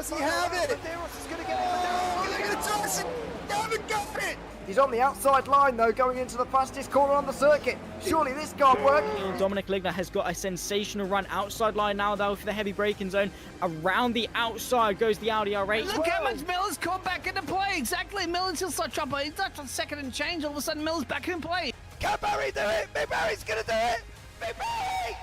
Does he have it? Medeiros is going to get it. He haven't got it! He's on the outside line though, going into the fastest corner on the circuit. Surely this can't work. Dominic Ligner has got a sensational run outside line now though for the heavy braking zone. Around the outside goes the Audi R8. Look how much Miller's come back into play. Exactly, Miller's still such up. He's not a second and change. All of a sudden, Miller's back in play. Can Barry do it? Big Barry's gonna do it! Big Barry!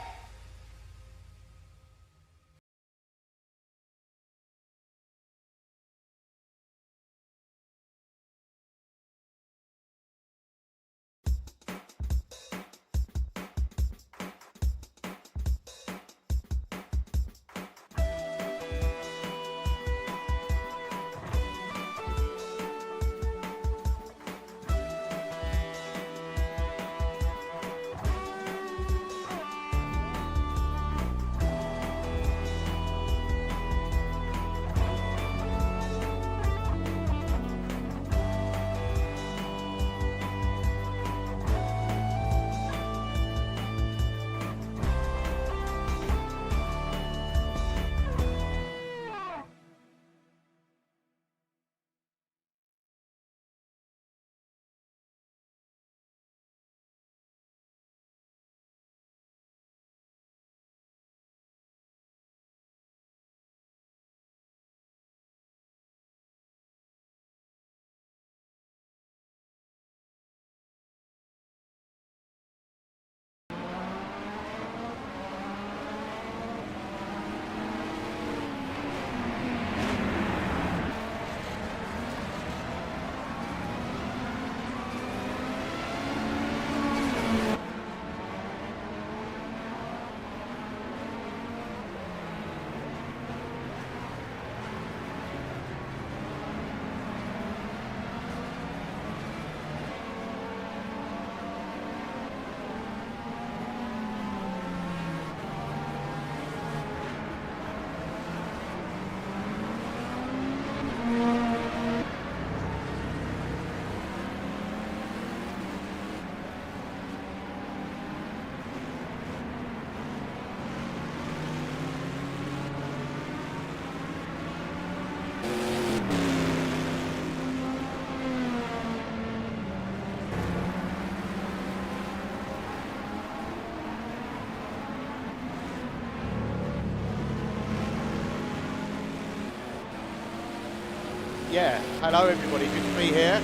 Yeah, hello everybody, good to be here.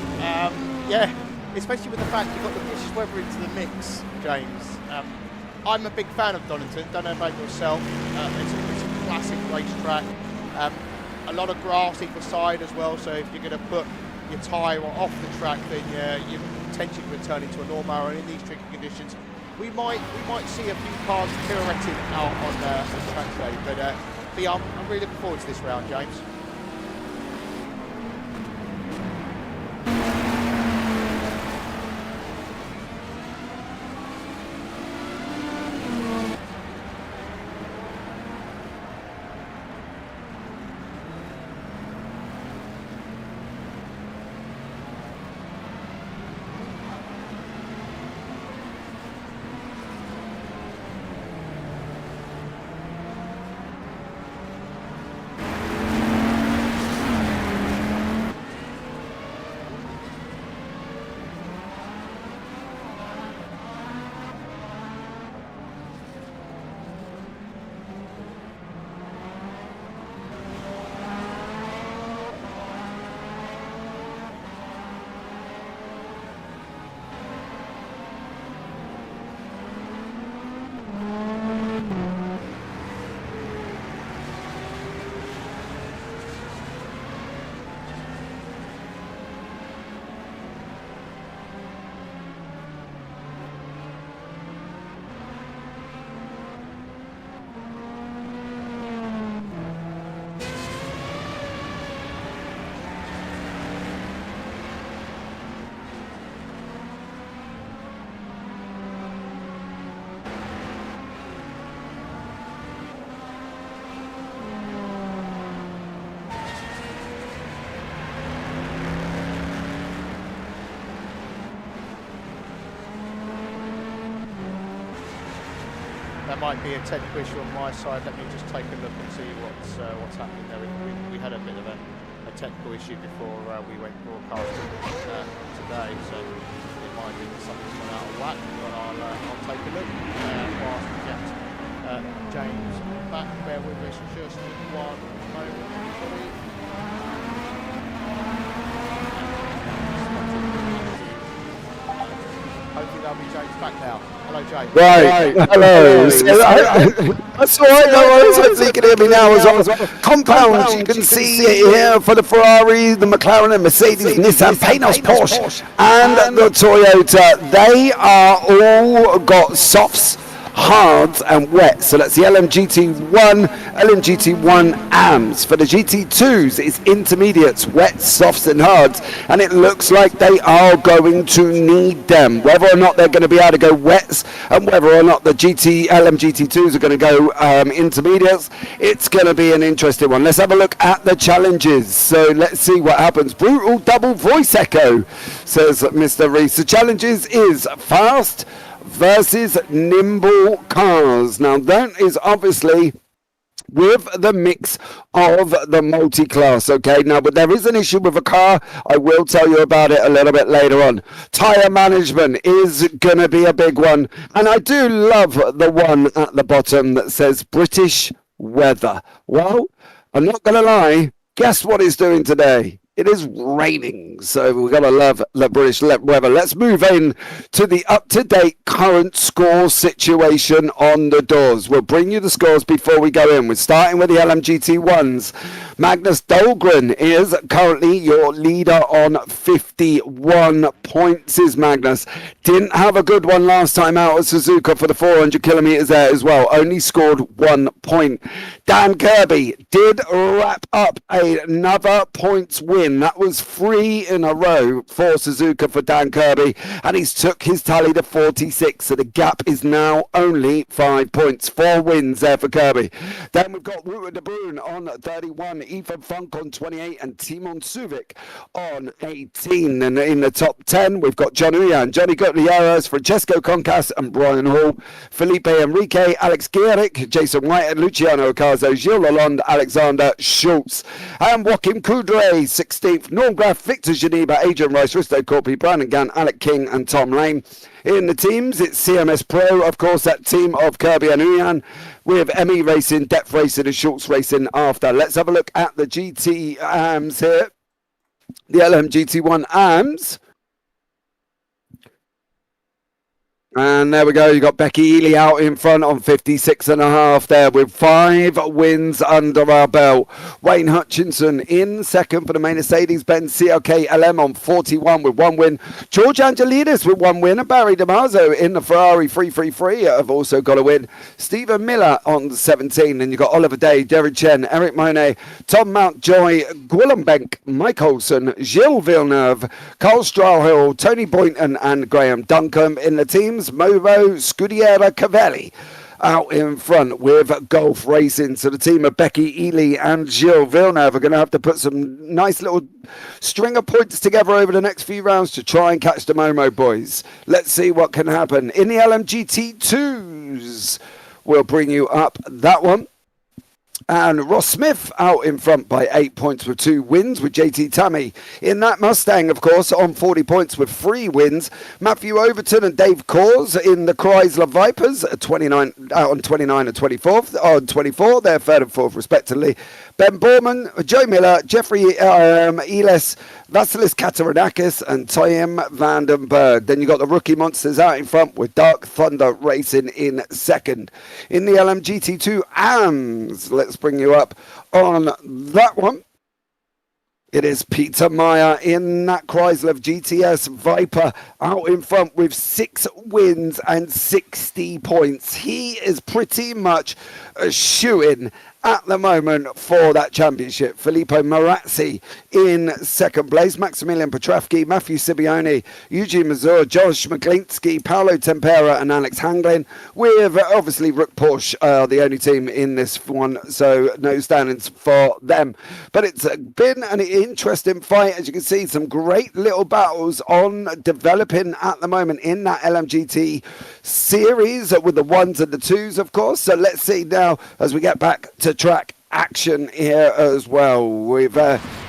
Yeah, especially with the fact you've got the British weather into the mix, James. I'm a big fan of Donington, don't know about yourself. It's a classic racetrack. A lot of grass either side as well, so if you're going to put your tyre off the track, then you're potentially returning to a normal, and in these tricky conditions, we might see a few cars pirouetting out on the track today. But yeah, I'm really looking forward to this round, James. there might be a technical issue on my side. Let me just take a look and see what's happening there. We had a bit of a technical issue before we went broadcasting today, so it might be that something's gone out of whack, but I'll take a look whilst we get James back. Bear with us just one moment, everybody. Hopefully that'll be James back now. Hello, James. Right, hello. That's all right, no worries. Hopefully you can hear me now as well. Compounds, you can see it here for the Ferrari, the McLaren, the Mercedes, Nissan, Panos, Porsche, and the Toyota. They are all got softs, hards and wet. So that's the LMGT1, LMGT1 AMs. For the GT2s, it's intermediates, wet, softs and hards. And it looks like they are going to need them. Whether or not they're going to be able to go wets and whether or not the LMGT2s are going to go intermediates, it's going to be an interesting one. Let's have a look at the challenges. So let's see what happens. Brutal double voice echo, says Mr. Reese. The challenges is fast versus nimble cars. Now that is obviously with the mix of the multi-class, okay? Now, but there is an issue with a car. I will tell you about it a little bit later on. Tyre management is going to be a big one. And I do love the one at the bottom that says British weather. Well, I'm not going to lie. Guess what it's doing today? It is raining, so we've got to love the British weather. Let's move in to the up-to-date current score situation on the doors. We'll bring you the scores before we go in. We're starting with the LMGT1s. Magnus Dahlgren is currently your leader on 51 points, is Magnus. Didn't have a good one last time out at Suzuka for the 400 kilometres there as well. Only scored 1 point. Dan Kirby did wrap up another points win. That was 3 in a row for Suzuka for Dan Kirby, and he's took his tally to 46, so the gap is now only 5 points. 4 wins there for Kirby. Then we've got Wouter de Bruin on 31, Ethan Funk on 28, and Timon Suvic on 18. And in the top 10, we've got John Uyan, Johnny Gutierrez, Francesco Concas, and Brian Hall, Felipe Enrique, Alex Gierik, Jason White, and Luciano Ocaso, Gilles Lalonde, Alexander Schultz, and Joachim Coudray, 16th, Norm Graff, Victor Geneva, Adrian Rice, Risto Corpi, Brandon Gann, Alec King, and Tom Lane. In the teams, it's CMS Pro, of course, that team of Kirby and Uyan, with ME Racing, Depth Racing, and Schultz Racing after. Let's have a look at the GT AMs here. The LMGT1 AMs. And there we go. You got Becky Ely out in front on 56.5 there with 5 wins under our belt. Wayne Hutchinson in second for the Mercedes-Benz CLK LM on 41 with 1 win. George Angelidis with 1 win. And Barry Dimarzo in the Ferrari 333 have also got a win. Stephen Miller on 17. And you've got Oliver Day, Derek Chen, Eric Monet, Tom Mountjoy, Gwillembank, Mike Olsen, Gilles Villeneuve, Carl Strauhill, Tony Boynton, and Graham Duncombe in the teams. Movo Scudiera Cavelli out in front with Golf Racing. So the team of Becky Ely and Gilles Villeneuve are going to have to put some nice little string of points together over the next few rounds to try and catch the Momo boys. Let's see what can happen. In the LMGT2s, we'll bring you up that one. And Ross Smith out in front by 8 points with 2 wins with JT Tammy. In that Mustang, of course, on 40 points with 3 wins. Matthew Overton and Dave Coors in the Chrysler Vipers at 29 out on 29 and 24th on 24. They're 3rd and 4th respectively. Ben Borman, Joe Miller, Jeffrey Elis, Vasilis Katarinakis, and Tim Vandenberg. Then you got the rookie monsters out in front with Dark Thunder Racing in second. In the LMGT2 AMs, let's bring you up on that one. It is Peter Meyer in that Chrysler GTS Viper out in front with 6 wins and 60 points. He is pretty much a shoo-in at the moment for that championship. Filippo Marazzi in second place, Maximilian Petrovsky, Matthew Sibione, Eugene Mazur, Josh McGlinski, Paolo Tempera and Alex Hanglin, with obviously Rook Porsche the only team in this one, so no standings for them. But it's been an interesting fight. As you can see, some great little battles on developing at the moment in that LMGT series with the ones and the twos, of course. So let's see now as we get back to track action here as well. We've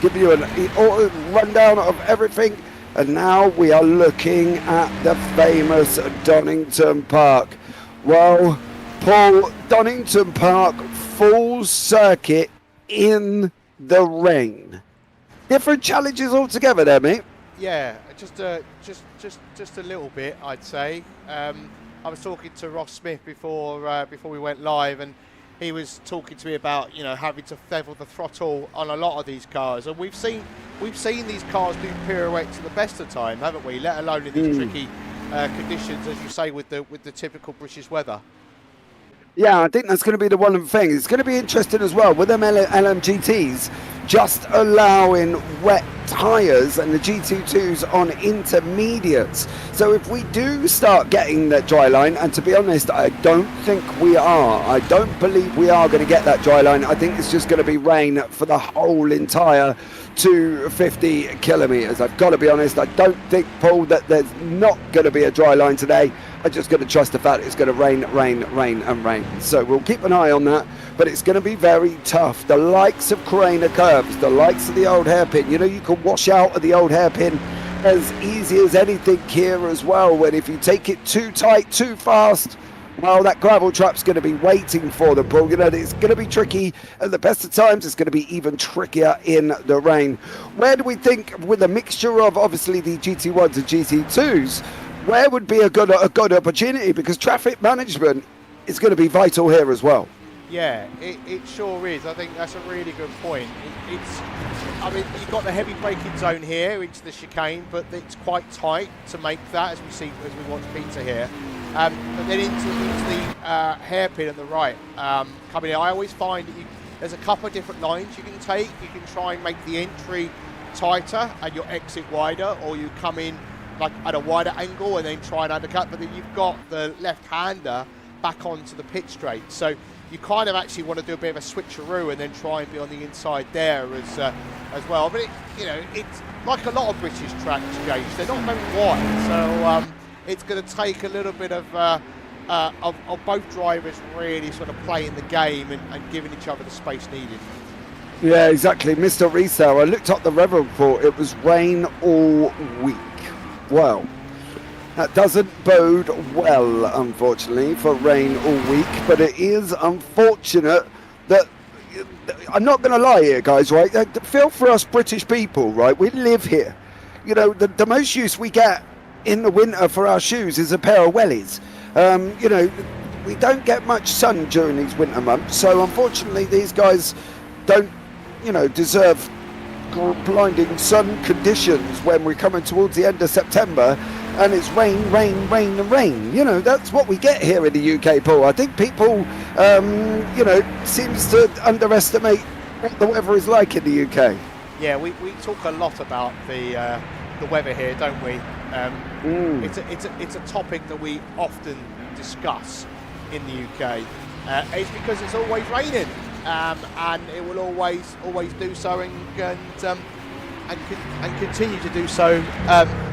given you a rundown of everything, and now we are looking at the famous Donington Park. Well, Paul, Donington Park full circuit in the rain. Different challenges altogether there, mate. Yeah, just a little bit, I'd say. I was talking to Ross Smith before we went live, and he was talking to me about, you know, having to feather the throttle on a lot of these cars, and we've seen these cars do pirouettes at the best of time, haven't we? Let alone in these tricky conditions, as you say, with the typical British weather. Yeah, I think that's going to be the one thing. It's going to be interesting as well with them LMGTs just allowing wet tyres and the GT2s on intermediates. So if we do start getting that dry line, and to be honest, I don't think we are. I don't believe we are going to get that dry line. I think it's just going to be rain for the whole entire 250 kilometres. I've got to be honest, I don't think, Paul, that there's not going to be a dry line today. I'm just going to trust the fact it's going to rain and rain. So we'll keep an eye on that, but it's going to be very tough. The likes of Carrera curves, the likes of the old hairpin, you know, you can wash out of the old hairpin as easy as anything here as well, when if you take it too tight, too fast, well, that gravel trap's going to be waiting for them, Paul. You know, it's going to be tricky at the best of times. It's going to be even trickier in the rain. Where do we think, with a mixture of obviously the GT1s and GT2s, where would be a good opportunity? Because traffic management is going to be vital here as well. Yeah, it sure is. I think that's a really good point. I mean, you've got the heavy braking zone here into the chicane, but it's quite tight to make that, as we watch Peter here. But then into the hairpin at the right, coming in, I always find that there's a couple of different lines you can take. You can try and make the entry tighter and your exit wider, or you come in like at a wider angle and then try and undercut, but then you've got the left-hander back onto the pit straight. So you kind of actually want to do a bit of a switcheroo and then try and be on the inside there as well. But it's like a lot of British tracks, James. They're not very wide, so it's going to take a little bit of both drivers really sort of playing the game and giving each other the space needed. Yeah, exactly. Mr. Resale, I looked up the weather report. It was rain all week. Well, that doesn't bode well, unfortunately, for rain all week, but it is unfortunate that, I'm not going to lie here, guys, right? Feel for us British people, right? We live here. You know, the most use we get in the winter for our shoes is a pair of wellies. You know, we don't get much sun during these winter months, so unfortunately these guys don't, you know, deserve blinding sun conditions when we're coming towards the end of September and it's rain. You know, that's what we get here in the UK, Paul. I think people, you know, seems to underestimate what the weather is like in the UK. Yeah, we talk a lot about the weather here, don't we? It's a topic that we often discuss in the UK. It's because it's always raining, and it will always do so, and continue to do so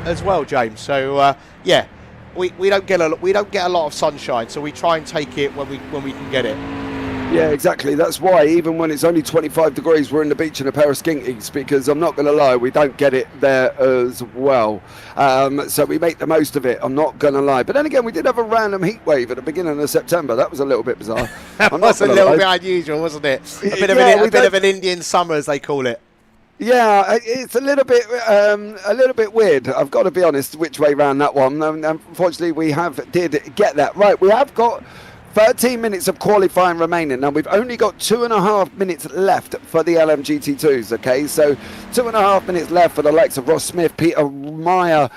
as well, James. So yeah, we don't get a lot of sunshine, so we try and take it when we can get it. Yeah, exactly. That's why even when it's only 25 degrees, we're in the beach in a pair of skinkies, because I'm not going to lie, we don't get it there as well. So we make the most of it, I'm not going to lie. But then again, we did have a random heat wave at the beginning of September. That was a little bit bizarre. That was a little bit unusual, wasn't it? A bit of an Indian summer, as they call it. Yeah, it's a little bit weird. I've got to be honest, which way round that one. Unfortunately, we did get that right. We have got 13 minutes of qualifying remaining. Now, we've only got 2.5 minutes left for the LMGT2s, okay? So 2.5 minutes left for the likes of Ross Smith, Peter Meyer,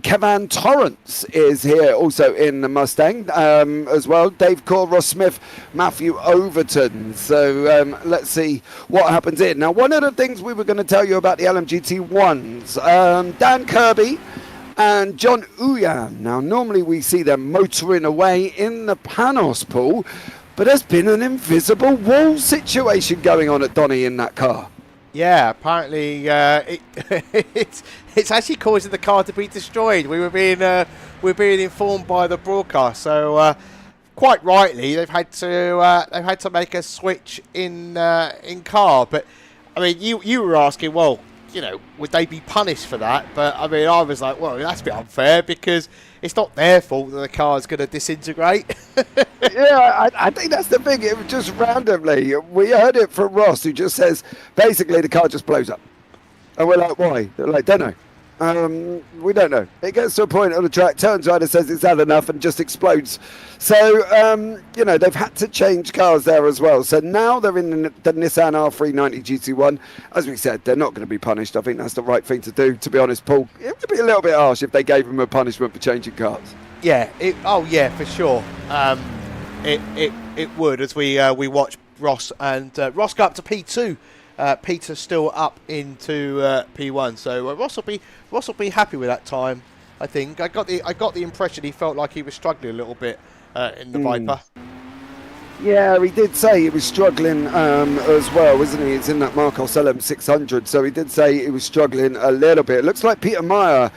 Kevin Torrance is here also in the Mustang as well. Dave Core, Ross Smith, Matthew Overton. So let's see what happens here. Now, one of the things we were going to tell you about the LMGT1s, Dan Kirby and John Uyan. Now, normally we see them motoring away in the Panos pool, but there's been an invisible wall situation going on at Donny in that car. Yeah, apparently it's actually causing the car to be destroyed. We're being informed by the broadcast. So quite rightly, they've had to make a switch in car. But I mean, you were asking, well, you know, would they be punished for that? But I mean, I was like, well, that's a bit unfair because it's not their fault that the car's going to disintegrate. Yeah, I think that's the thing. It was just randomly. We heard it from Ross, who just says, basically, the car just blows up. And we're like, why? They're like, don't know. We don't know. It gets to a point on the track, turns right and says it's had enough and just explodes. So, you know, they've had to change cars there as well. So now they're in the Nissan R390 GT1. As we said, they're not going to be punished. I think that's the right thing to do, to be honest, Paul. It would be a little bit harsh if they gave them a punishment for changing cars. Yeah, for sure. It would, as we watch Ross and Ross go up to P2. Peter's still up into P1, so Ross will be happy with that time. I think I got the impression he felt like he was struggling a little bit in the Viper. Yeah, he did say he was struggling as well, wasn't he? It's in that Marcos LM600, so he did say he was struggling a little bit. It looks like Peter Meyer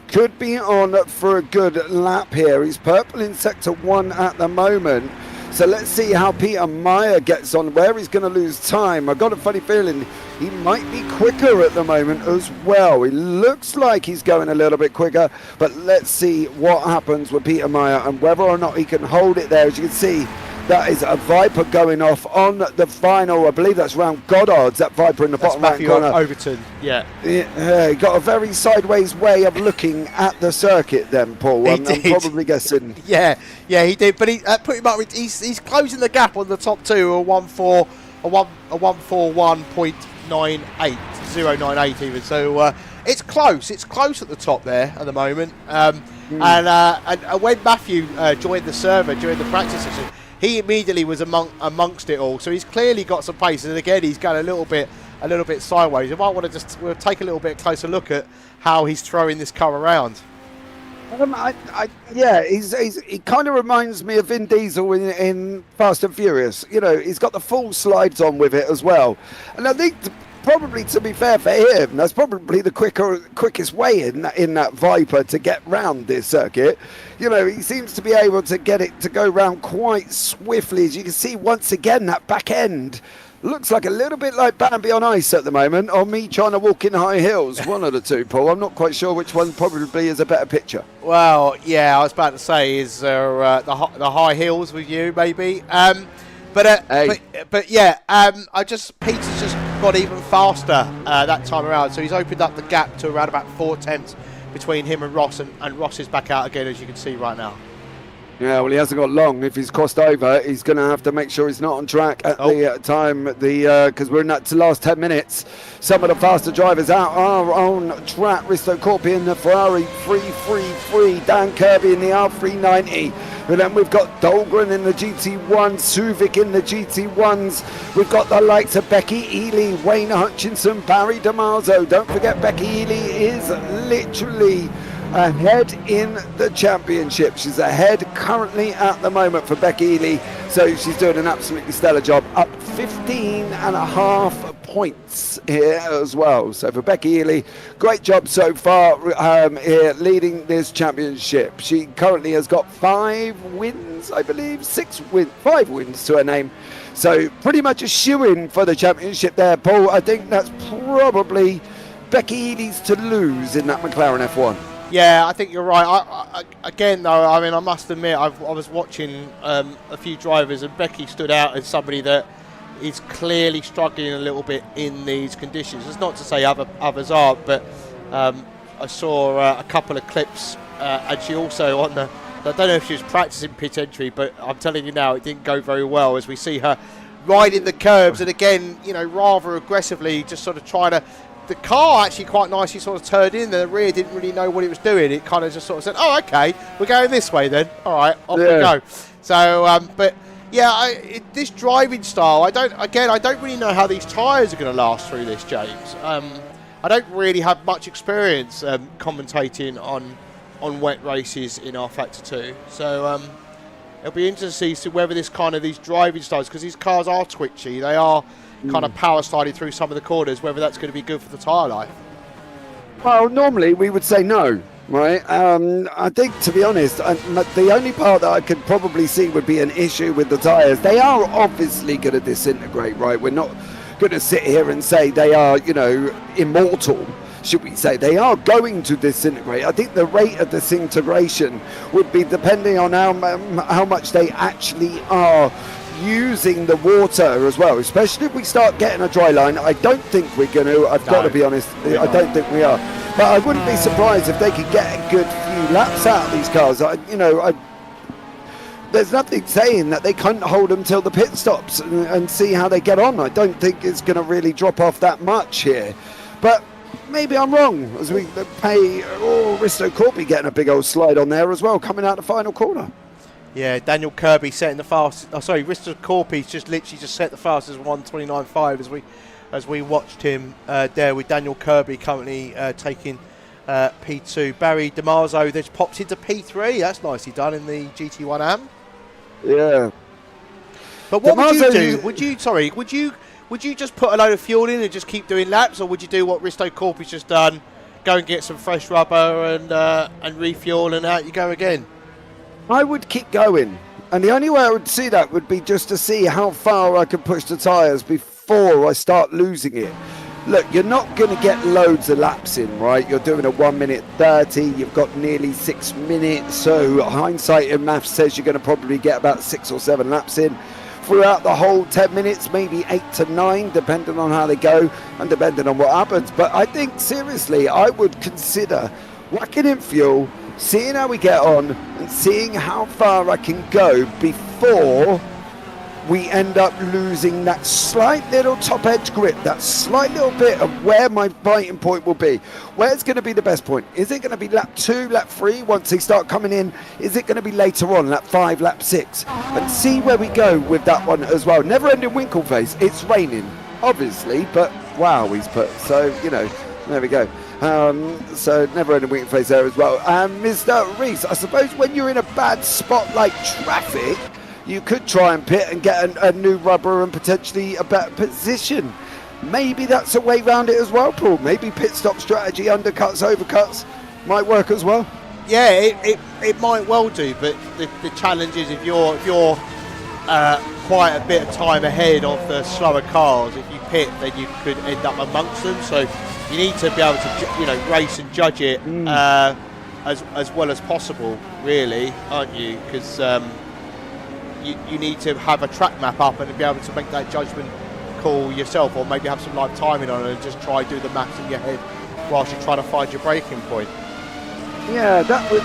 could be on for a good lap here. He's purple in sector 1 at the moment. So let's see how Peter Meyer gets on, where he's going to lose time. I've got a funny feeling he might be quicker at the moment as well. He looks like he's going a little bit quicker, but let's see what happens with Peter Meyer and whether or not he can hold it there. As you can see, that is a Viper going off on the final. I believe that's round Goddard's, that Viper in the bottom right corner. Overton, yeah. Yeah, he got a very sideways way of looking at the circuit then, Paul. I'm probably guessing. Yeah, he did. But he pretty much he's closing the gap on the top two, a 141.98 even. So it's close. It's close at the top there at the moment. And when Matthew joined the server during the practice session, he immediately was amongst it all. So he's clearly got some pace. And again, he's going a little bit sideways. You might want to we'll take a little bit closer look at how he's throwing this car around. Yeah, he kind of reminds me of Vin Diesel in Fast and Furious. You know, he's got the full slides on with it as well. And I think probably, to be fair for him, that's probably the quickest way in that Viper to get round this circuit. You know, he seems to be able to get it to go round quite swiftly. As you can see, once again, that back end looks like a little bit like BrianB on ice at the moment, or me trying to walk in high hills. One of the two, Paul. I'm not quite sure which one probably is a better picture. Well, yeah, I was about to say is the high hills with you, maybe. But yeah, Peter's just got even faster that time around. So he's opened up the gap to around about 4 tenths between him and Ross, and Ross is back out again, as you can see right now. Yeah, well, he hasn't got long. If he's crossed over, he's going to have to make sure he's not on track at the time, because we're in that last 10 minutes. Some of the faster drivers out are on track. Risto Corpi in the Ferrari 333, Dan Kirby in the R390. And then we've got Dahlgren in the GT1, Suvik in the GT1s. We've got the likes of Becky Ely, Wayne Hutchinson, Barry Dimarzo. Don't forget, Becky Ely is literally ahead in the championship. She's ahead currently at the moment for Becky Ely, so she's doing an absolutely stellar job, up 15.5 points here as well. So for Becky Ely, great job so far here leading this championship. She currently has got 5 wins, I believe, 5 wins to her name. So pretty much a shoo-in for the championship there, Paul. I think that's probably Becky Ely's to lose in that McLaren F1. Yeah, I think you're right. Again, though, I mean, I must admit, I was watching a few drivers, and Becky stood out as somebody that is clearly struggling a little bit in these conditions. It's not to say others aren't, but I saw a couple of clips, and she also on the I don't know if she was practicing pit entry, but I'm telling you now, it didn't go very well as we see her riding the curbs and again, you know, rather aggressively just sort of trying to... The car actually quite nicely sort of turned in. The rear didn't really know what it was doing. It kind of just sort of said, oh, okay, we're going this way then. All right, off we go. So, but yeah, this driving style, I don't really know how these tyres are going to last through this, James. I don't really have much experience commentating on wet races in R-Factor 2. So it'll be interesting to see whether these driving styles, because these cars are twitchy, they are kind of power sliding through some of the corners, whether that's going to be good for the tyre life. Well, normally we would say no, right? I think, to be honest, the only part that I could probably see would be an issue with the tyres. They are obviously going to disintegrate, right? We're not going to sit here and say they are, you know, immortal, should we say. They are going to disintegrate. I think the rate of disintegration would be depending on how much they actually are using the water as well, especially if we start getting a dry line. I don't think we're going to, I've got to be honest, I don't think we are. But I wouldn't be surprised if they could get a good few laps out of these cars. There's nothing saying that they can't hold them till the pit stops and see how they get on. I don't think it's going to really drop off that much here. But maybe I'm wrong, as we pay Risto Corby getting a big old slide on there as well, coming out the final corner. Yeah, Daniel Kirby setting the fastest. Oh, sorry, Risto Corby's just literally set the fastest 1:29.5 as we watched him there with Daniel Kirby currently taking P2. Barry Dimarzo just popped into P3. That's nicely done in the GT1 AM. Yeah. But what would you do? Would you just put a load of fuel in and just keep doing laps, or would you do what Risto Corby's just done, go and get some fresh rubber and refuel, and out you go again? I would keep going, and the only way I would see that would be just to see how far I could push the tyres before I start losing it. Look, you're not going to get loads of laps in, right? You're doing a 1:30, you've got nearly 6 minutes, so hindsight in maths says you're going to probably get about 6 or 7 laps in throughout the whole 10 minutes, maybe 8 to 9, depending on how they go and depending on what happens. But I think, seriously, I would consider whacking in fuel, seeing how we get on, and seeing how far I can go before we end up losing that slight little top edge grip, that slight little bit of where my biting point will be. Where's going to be the best point? Is it going to be lap 2, lap 3 once they start coming in? Is it going to be later on, lap 5, lap 6? And see where we go with that one as well. Never ending winkle face. It's raining, obviously, but wow, he's put. So, you know, there we go. So never ending winkle face there as well. And Mr. Reese, I suppose when you're in a bad spot like traffic, you could try and pit and get a new rubber and potentially a better position. Maybe that's a way around it as well, Paul. Maybe pit stop strategy, undercuts, overcuts, might work as well. Yeah, it might well do, but the challenge is if you're quite a bit of time ahead of the slower cars, if you pit, then you could end up amongst them. So you need to be able to, race and judge it as well as possible, really, aren't you? Because you need to have a track map up and be able to make that judgment call yourself, or maybe have some live timing on it and just try do the maths in your head whilst you're trying to find your braking point. Yeah, that would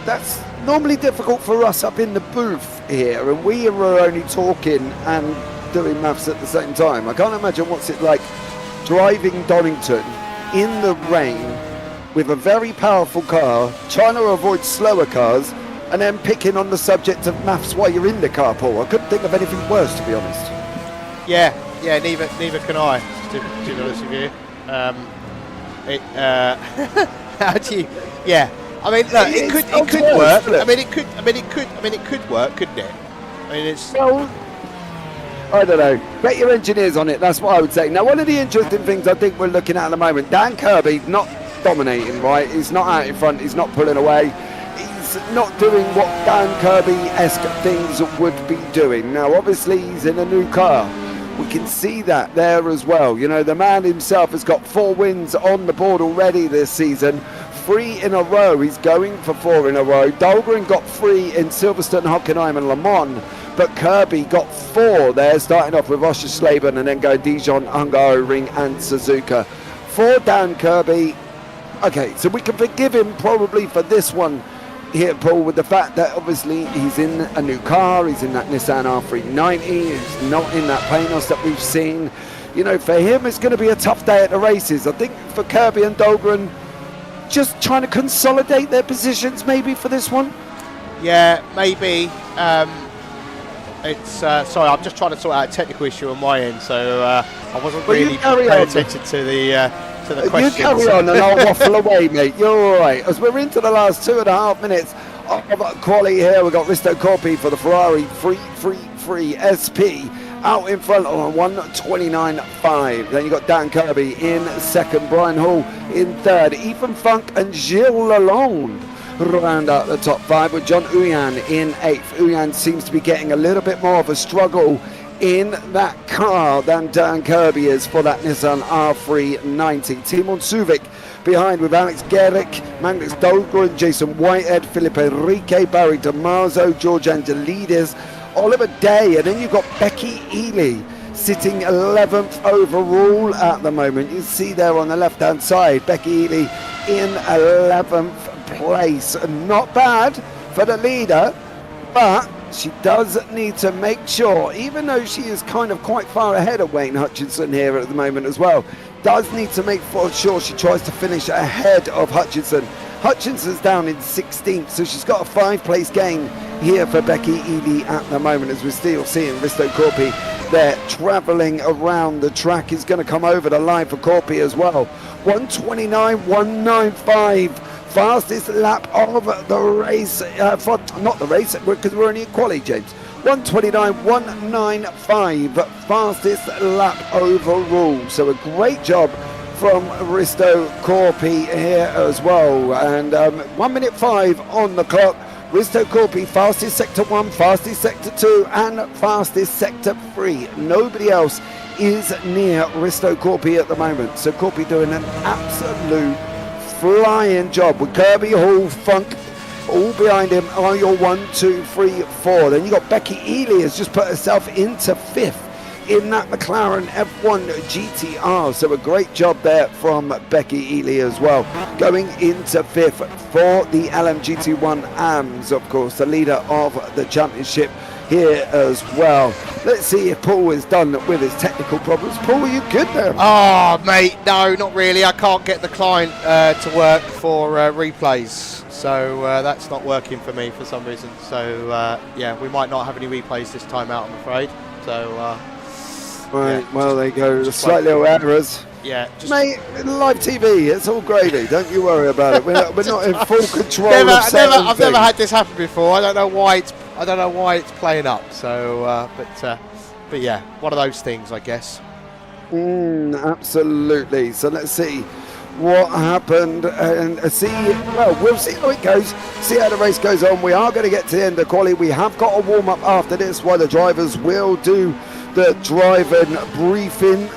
that's normally difficult for us up in the booth here, and we are only talking and doing maths at the same time. I can't imagine what's it like driving Donington in the rain with a very powerful car, trying to avoid slower cars, and then picking on the subject of maths while you're in the car, Paul. I couldn't think of anything worse, to be honest. Yeah, neither can I, to be honest with you. How do you? Yeah, I mean, look, it could work. I mean, it could work, couldn't it? I mean, it's. Well, I don't know. Bet your engineers on it. That's what I would say. Now, one of the interesting things I think we're looking at the moment, Dan Kirby not dominating, right? He's not out in front. He's not pulling away. He's not doing what Dan Kirby-esque things would be doing. Now, obviously, he's in a new car. We can see that there as well. You know, the man himself has got 4 wins on the board already this season. 3 in a row. He's going for 4 in a row. Dahlgren got 3 in Silverstone, Hockenheim and Le Mans. But Kirby got 4 there, starting off with Oschersleben and then going Dijon, Hungaroring and Suzuka. For Dan Kirby, okay, so we can forgive him probably for this one here, Paul, with the fact that obviously he's in a new car, he's in that Nissan R390, he's not in that Panos that we've seen. You know, for him, it's going to be a tough day at the races. I think for Kirby and Dahlgren, just trying to consolidate their positions maybe for this one. Yeah, maybe. It's sorry, I'm just trying to sort out a technical issue on my end, so I wasn't really paying attention to the questions. You carry on and I'll waffle away, mate. You're all right. As we're into the last 2.5 minutes of quality here, we've got Risto Corpi for the Ferrari 333 SP out in front on 129.5. Then you got Dan Kirby in second, Brian Hall in third, Ethan Funk and Gilles Lalonde round out the top 5 with John Uyan in 8th. Uyan seems to be getting a little bit more of a struggle in that car than Dan Kirby is for that Nissan R390. Timon Suvic behind with Alex Gerrick, Magnus Dahlgren, Jason Whitehead, Philip Enrique, Barry DiMarzo, George Angelidis, Oliver Day, and then you've got Becky Ely sitting 11th overall at the moment. You see there on the left hand side, Becky Ely in 11th place. Not bad for the leader, but she does need to make sure, even though she is kind of quite far ahead of Wayne Hutchinson here at the moment as well, does need to make sure she tries to finish ahead of Hutchinson. Hutchinson's down in 16th, so she's got a 5-place gain here for Becky Ely at the moment, as we're still seeing Risto Corpi there travelling around the track. Is going to come over the line for Corpi as well. 129.195. Fastest lap of the race, not the race, because we're only in quali, James. 129.195, fastest lap overall. So a great job from Risto Corpi here as well. And 1 minute 5 on the clock. Risto Corpi, fastest sector 1, fastest sector 2, and fastest sector 3. Nobody else is near Risto Corpi at the moment. So Corpi doing an absolute flying job with Kirby, Hall, Funk all behind him are your 1, 2, 3, 4. Then you got Becky Ely has just put herself into 5th in that McLaren F1 GTR. So a great job there from Becky Ely as well. Going into 5th for the LMGT1 AMS, of course, the leader of the championship here as well. Let's see if Paul is done with his technical problems. Paul, are you good there? Oh, mate, no, not really. I can't get the client to work for replays. So that's not working for me for some reason. So, yeah, we might not have any replays this time out, I'm afraid. So, right, yeah, well, there you go. Slightly errors. Yeah, just mate, live TV, it's all gravy. Don't you worry about it. We're not in full control. I've never had this happen before. I don't know why it's playing up. So, but yeah, one of those things, I guess. Absolutely. So let's see what happened and see. Well, we'll see how it goes. See how the race goes on. We are going to get to the end of quali. We have got a warm up after this, while the drivers will do the driving briefing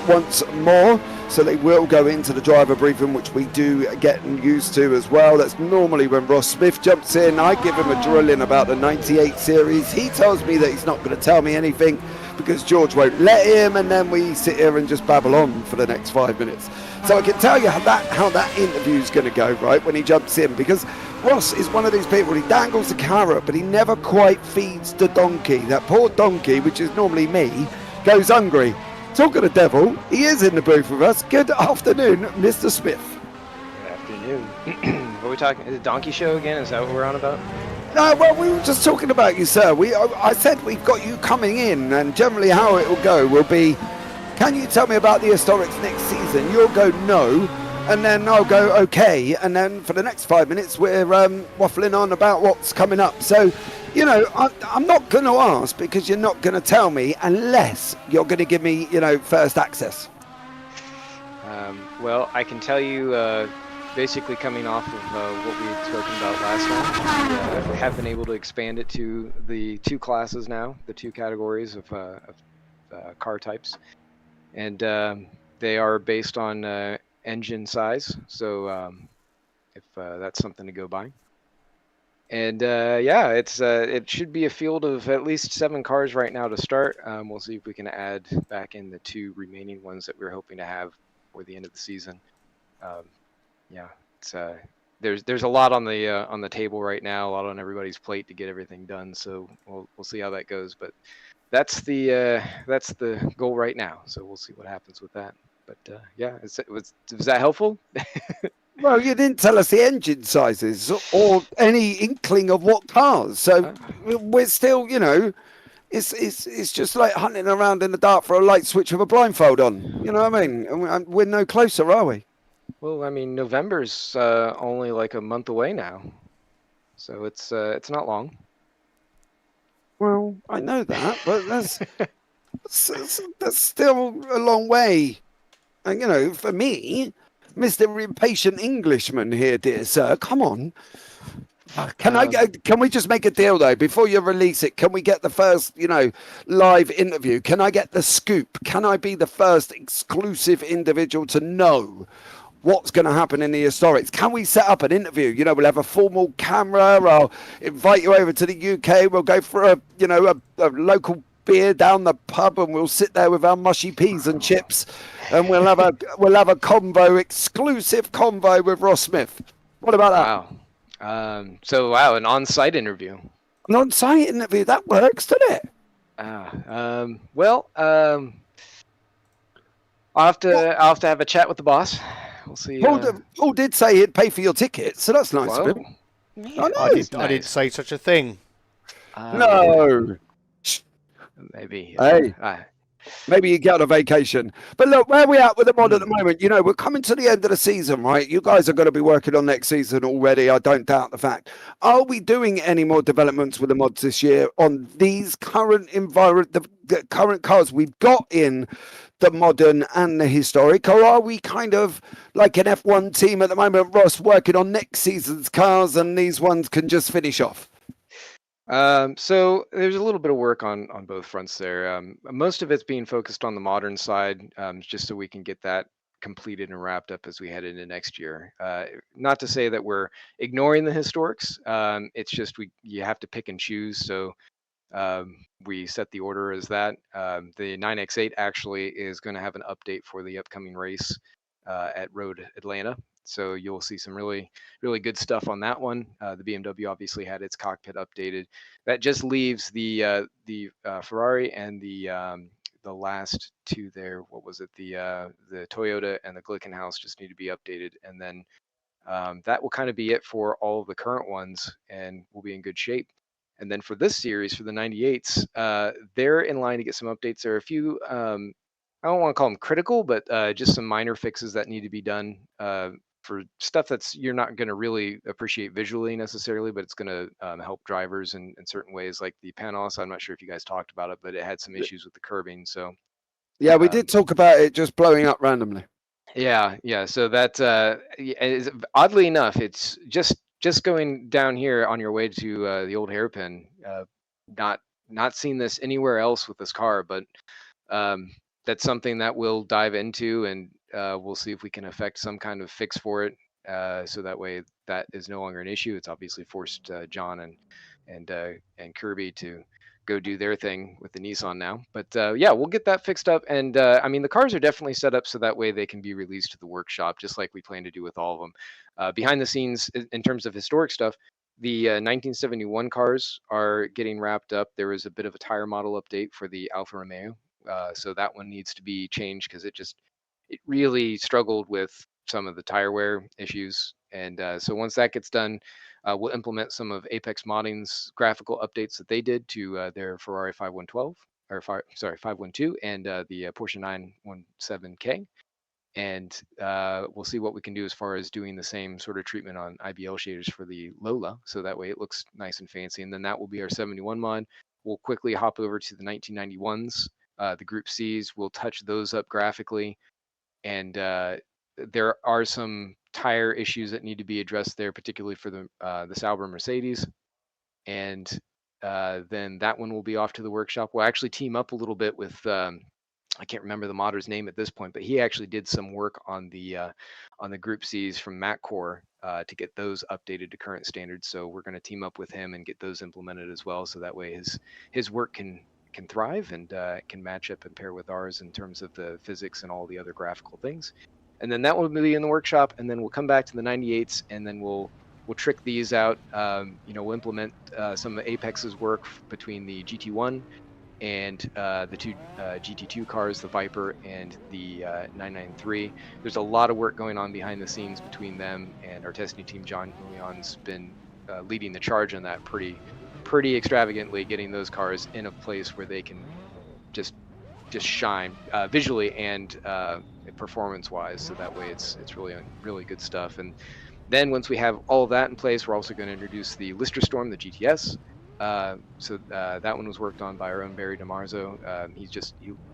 once more. So they will go into the driver briefing, which we do get used to as well. That's normally when Ross Smith jumps in. I give him a drilling about the 98 series. He tells me that he's not going to tell me anything because George won't let him, and then we sit here and just babble on for the next 5 minutes. So I can tell you how that interview's going to go, right, when he jumps in, because Ross is one of these people, he dangles the carrot, but he never quite feeds the donkey. That poor donkey, which is normally me, goes hungry. Talking of devil, he is in the booth with us. Good afternoon, Mr. Smith. Good afternoon. What are we talking? Is it Donkey Show again? Is that what we're on about? No, well, we were just talking about you, sir. I said we've got you coming in, and generally how it will go will be, can you tell me about the historics next season? You'll go no, and then I'll go okay, and then for the next 5 minutes we're waffling on about what's coming up. So, you know, I'm not going to ask because you're not going to tell me unless you're going to give me, you know, first access. Well, I can tell you, basically coming off of what we had spoken about last time, we have been able to expand it to the 2 classes now, the 2 categories of car types. And they are based on engine size, so if that's something to go by. And yeah, it should be a field of at least 7 cars right now to start. We'll see if we can add back in the 2 remaining ones that we're hoping to have for the end of the season. Yeah, it's there's a lot on the table right now, a lot on everybody's plate to get everything done. So we'll see how that goes. But that's the goal right now. So we'll see what happens with that. But yeah, was that helpful? Well, you didn't tell us the engine sizes or any inkling of what cars. So we're still, you know, it's just like hunting around in the dark for a light switch with a blindfold on. You know what I mean? And we're no closer, are we? Well, I mean, November's only like a month away now, so it's not long. Well, I know that, but that's still a long way. And, you know, for me, Mr. Impatient Englishman here, dear sir, come on. Can we just make a deal though before you release it? Can we get the first, you know, live interview? Can I get the scoop? Can I be the first exclusive individual to know what's going to happen in the historics? Can we set up an interview? You know, we'll have a formal camera. I'll invite you over to the UK. We'll go for a local beer down the pub, and we'll sit there with our mushy peas and chips, and we'll have a exclusive convo with Ross Smith. What about that? Wow. An on-site interview. An on-site interview, that works, doesn't it? I'll have to have a chat with the boss. We'll see. Paul did say he'd pay for your ticket, so that's nice of him. I didn't say such a thing. No. Maybe. Hey. Maybe you get on a vacation. But look, where are we at with the mod at the moment? You know, we're coming to the end of the season, right? You guys are going to be working on next season already. I don't doubt the fact. Are we doing any more developments with the mods this year on these current the current cars we've got in the modern and the historic? Or are we kind of like an F1 team at the moment, Ross, working on next season's cars and these ones can just finish off? So there's a little bit of work on both fronts there. Most of it's being focused on the modern side, just so we can get that completed and wrapped up as we head into next year. Not to say that we're ignoring the historics. It's just you have to pick and choose. So we set the order as that. The 9X8 actually is going to have an update for the upcoming race at Road Atlanta. So you'll see some really, really good stuff on that one. The BMW obviously had its cockpit updated. That just leaves the Ferrari and the last two there. What was it? The Toyota and the Glickenhaus just need to be updated, and then that will kind of be it for all of the current ones, and we'll be in good shape. And then for this series, for the 98s, they're in line to get some updates. There are a few. I don't want to call them critical, but just some minor fixes that need to be done for stuff you're not going to really appreciate visually necessarily, but it's going to help drivers in certain ways, like the Panos. I'm not sure if you guys talked about it, but it had some issues with the curbing. So yeah, we did talk about it just blowing up randomly. Yeah. So that oddly enough, it's just going down here on your way to the old hairpin. Not seeing this anywhere else with this car, but that's something that we'll dive into, and we'll see if we can effect some kind of fix for it. So that way that is no longer an issue. It's obviously forced John and Kirby to go do their thing with the Nissan now. But yeah, we'll get that fixed up. And I mean, the cars are definitely set up so that way they can be released to the workshop, just like we plan to do with all of them. Behind the scenes, in terms of historic stuff, the 1971 cars are getting wrapped up. There was a bit of a tire model update for the Alfa Romeo. So that one needs to be changed because it really struggled with some of the tire wear issues. And so once that gets done, we'll implement some of Apex Modding's graphical updates that they did to their Ferrari 512 and the Porsche 917K. And we'll see what we can do as far as doing the same sort of treatment on IBL shaders for the Lola. So that way it looks nice and fancy. And then that will be our 71 mod. We'll quickly hop over to the 1991s. The Group Cs, will touch those up graphically, and there are some tire issues that need to be addressed there, particularly for the Sauber Mercedes, and then that one will be off to the workshop. We'll actually team up a little bit with I can't remember the modder's name at this point, but he actually did some work on the Group Cs from MacCore to get those updated to current standards. So we're going to team up with him and get those implemented as well, so that way his work can thrive and can match up and pair with ours in terms of the physics and all the other graphical things. and then that will be in the workshop, and then we'll come back to the 98s, and then we'll trick these out. We'll implement some of Apex's work between the GT1 and the two GT2 cars, the Viper and the 993. There's a lot of work going on behind the scenes between them, and our testing team, John Leon's been leading the charge on that pretty extravagantly, getting those cars in a place where they can just shine visually and performance-wise. So that way, it's really good stuff. And then once we have all of that in place, we're also going to introduce the Lister Storm, the GTS. That one was worked on by our own Barry Dimarzo.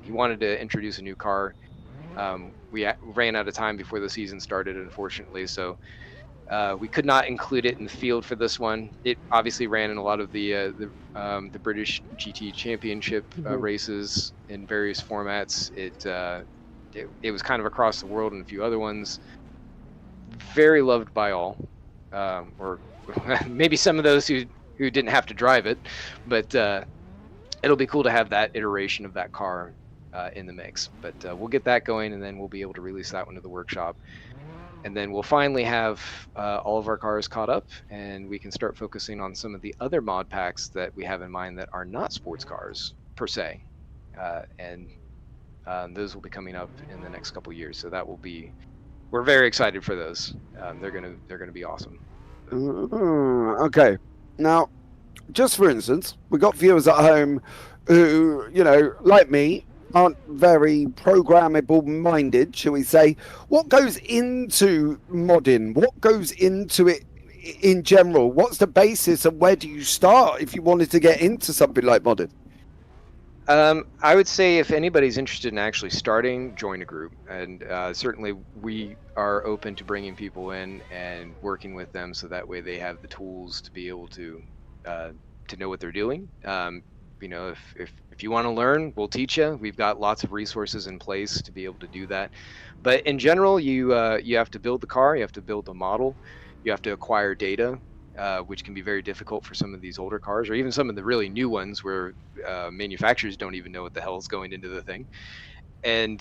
He wanted to introduce a new car. We ran out of time before the season started, unfortunately, so we could not include it in the field for this one. It obviously ran in a lot of the British GT Championship races in various formats. It was kind of across the world in a few other ones. Very loved by all, or maybe some of those who didn't have to drive it, but it'll be cool to have that iteration of that car in the mix. But we'll get that going, and then we'll be able to release that one to the workshop. And then we'll finally have all of our cars caught up, and we can start focusing on some of the other mod packs that we have in mind that are not sports cars per se. And those will be coming up in the next couple years. So that will be, we're very excited for those. They're gonna be awesome. Okay. Now, just for instance, we've got viewers at home who, like me, aren't very programmable minded, shall we say. What goes into modding? What goes into it in general? What's the basis, and where do you start if you wanted to get into something like modding? I would say if anybody's interested in actually starting, join a group, and certainly we are open to bringing people in and working with them, so that way they have the tools to be able to know what they're doing. If you want to learn, we'll teach you. We've got lots of resources in place to be able to do that. But in general, you have to build the car, you have to build the model, you have to acquire data, which can be very difficult for some of these older cars, or even some of the really new ones where manufacturers don't even know what the hell is going into the thing. And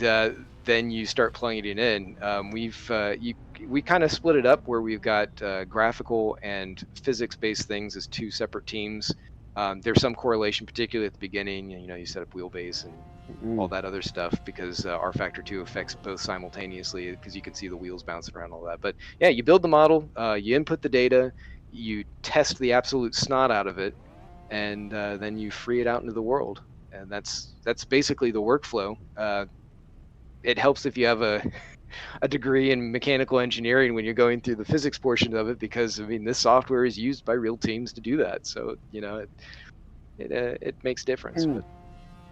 then you start plugging it in. We kind of split it up where we've got graphical and physics-based things as two separate teams. There's some correlation, particularly at the beginning. You set up wheelbase and all that other stuff, because R Factor 2 affects both simultaneously, because you can see the wheels bouncing around, all that. But yeah, you build the model, you input the data, you test the absolute snot out of it, and then you free it out into the world. And that's basically the workflow. It helps if you have a degree in mechanical engineering when you're going through the physics portion of it, because this software is used by real teams to do that. So it makes difference. But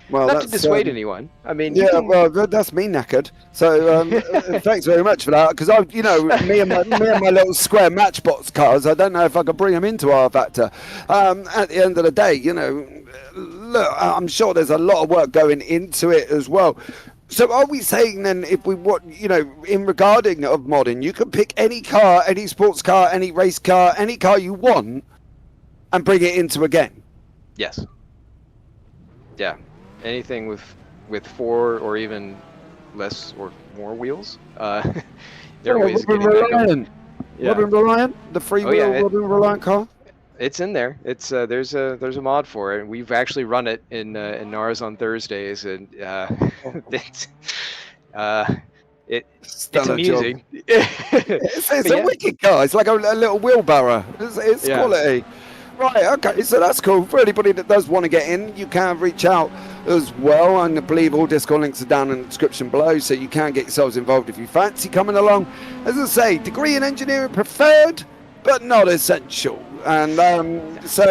well, not to dissuade anyone. Well, that's me knackered. So thanks very much for that. Because me and my little square Matchbox cars, I don't know if I could bring them into R Factor. At the end of the day, look, I'm sure there's a lot of work going into it as well. So are we saying then, if we want, in regarding of modding, you can pick any car, any sports car, any race car, any car you want, and bring it into a game? Yes. Yeah. Anything with 4 or even less or more wheels. There are ways of getting that going. Yeah. Robin Reliant, the freewheel Robin Reliant car. It's in there. It's there's a mod for it. We've actually run it in NARS on Thursdays, and it's amusing. It's a wicked car. It's like a little wheelbarrow. It's quality. Right, okay, so that's cool. For anybody that does want to get in, you can reach out as well. And I believe all Discord links are down in the description below, so you can get yourselves involved if you fancy coming along. As I say, degree in engineering preferred, but not essential. And so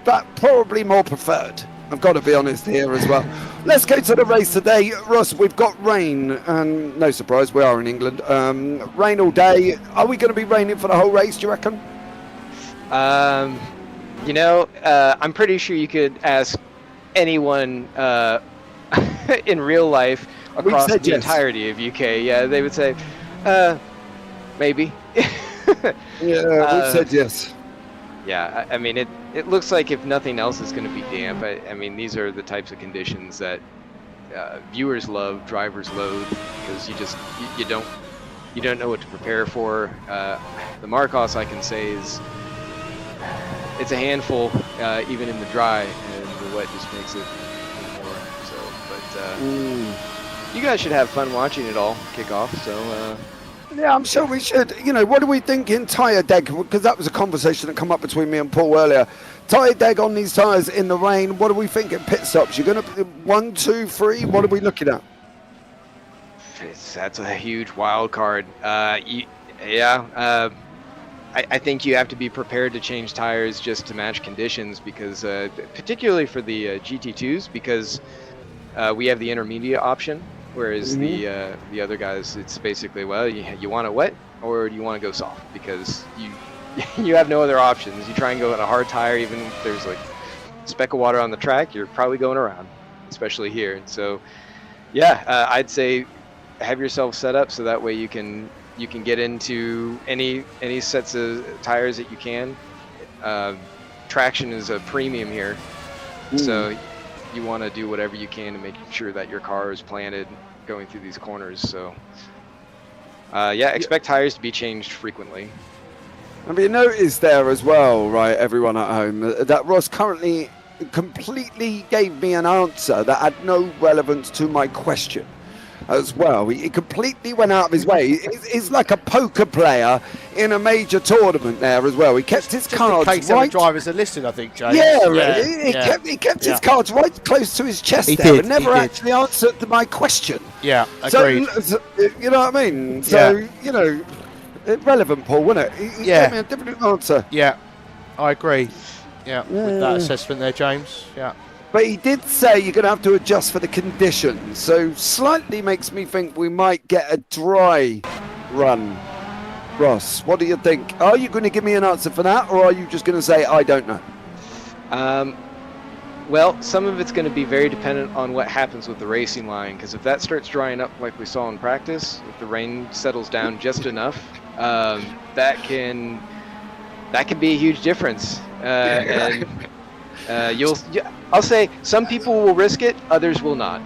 that probably more preferred. I've got to be honest here as well. Let's go to the race today. Ross, we've got rain, and no surprise, we are in England. Rain all day. Are we going to be raining for the whole race, do you reckon? I'm pretty sure you could ask anyone in real life across the entirety of UK. Yeah, they would say, maybe. Yeah, we've said yes. Yeah, it looks like if nothing else, it's going to be damp. These are the types of conditions that viewers love, drivers loathe, because you you don't know what to prepare for. The Marcos, I can say, it's a handful even in the dry, and the wet just makes it more so. But you guys should have fun watching it all kick off. So. Yeah, I'm sure we should. You know, what do we think in tyre deg? Because that was a conversation that come up between me and Paul earlier. Tyre deg on these tyres in the rain. What do we think at pit stops? You're going to 1, 2, 3. What are we looking at? That's a huge wild card. I think you have to be prepared to change tires just to match conditions, because particularly for the GT2s, because we have the intermediate option. Whereas the other guys, it's basically, well, you want it wet or do you want to go soft? Because you have no other options. You try and go on a hard tire, even if there's like a speck of water on the track, you're probably going around, especially here. And so, yeah, I'd say have yourself set up so that way you can get into any sets of tires that you can. Traction is a premium here, so you want to do whatever you can to make sure that your car is planted going through these corners. So expect tires to be changed frequently. Have you noticed there as well, right, everyone at home, that Ross currently completely gave me an answer that had no relevance to my question as well. He completely went out of his way. He's like a poker player in a major tournament there as well. He kept his cards right. The drivers are listed, I think, James. He kept his cards right close to his chest and never actually answered my question. Yeah, agreed. So, you know what I mean? So, you know, irrelevant, Paul, wasn't it? He gave me a different answer. Yeah, I agree. Yeah, with that assessment there, James. Yeah. But he did say you're going to have to adjust for the conditions, so slightly makes me think we might get a dry run. Ross, what do you think? Are you going to give me an answer for that, or are you just going to say, I don't know? Well, some of it's going to be very dependent on what happens with the racing line, because if that starts drying up like we saw in practice, if the rain settles down just enough, that can be a huge difference. And I'll say some people will risk it, others will not.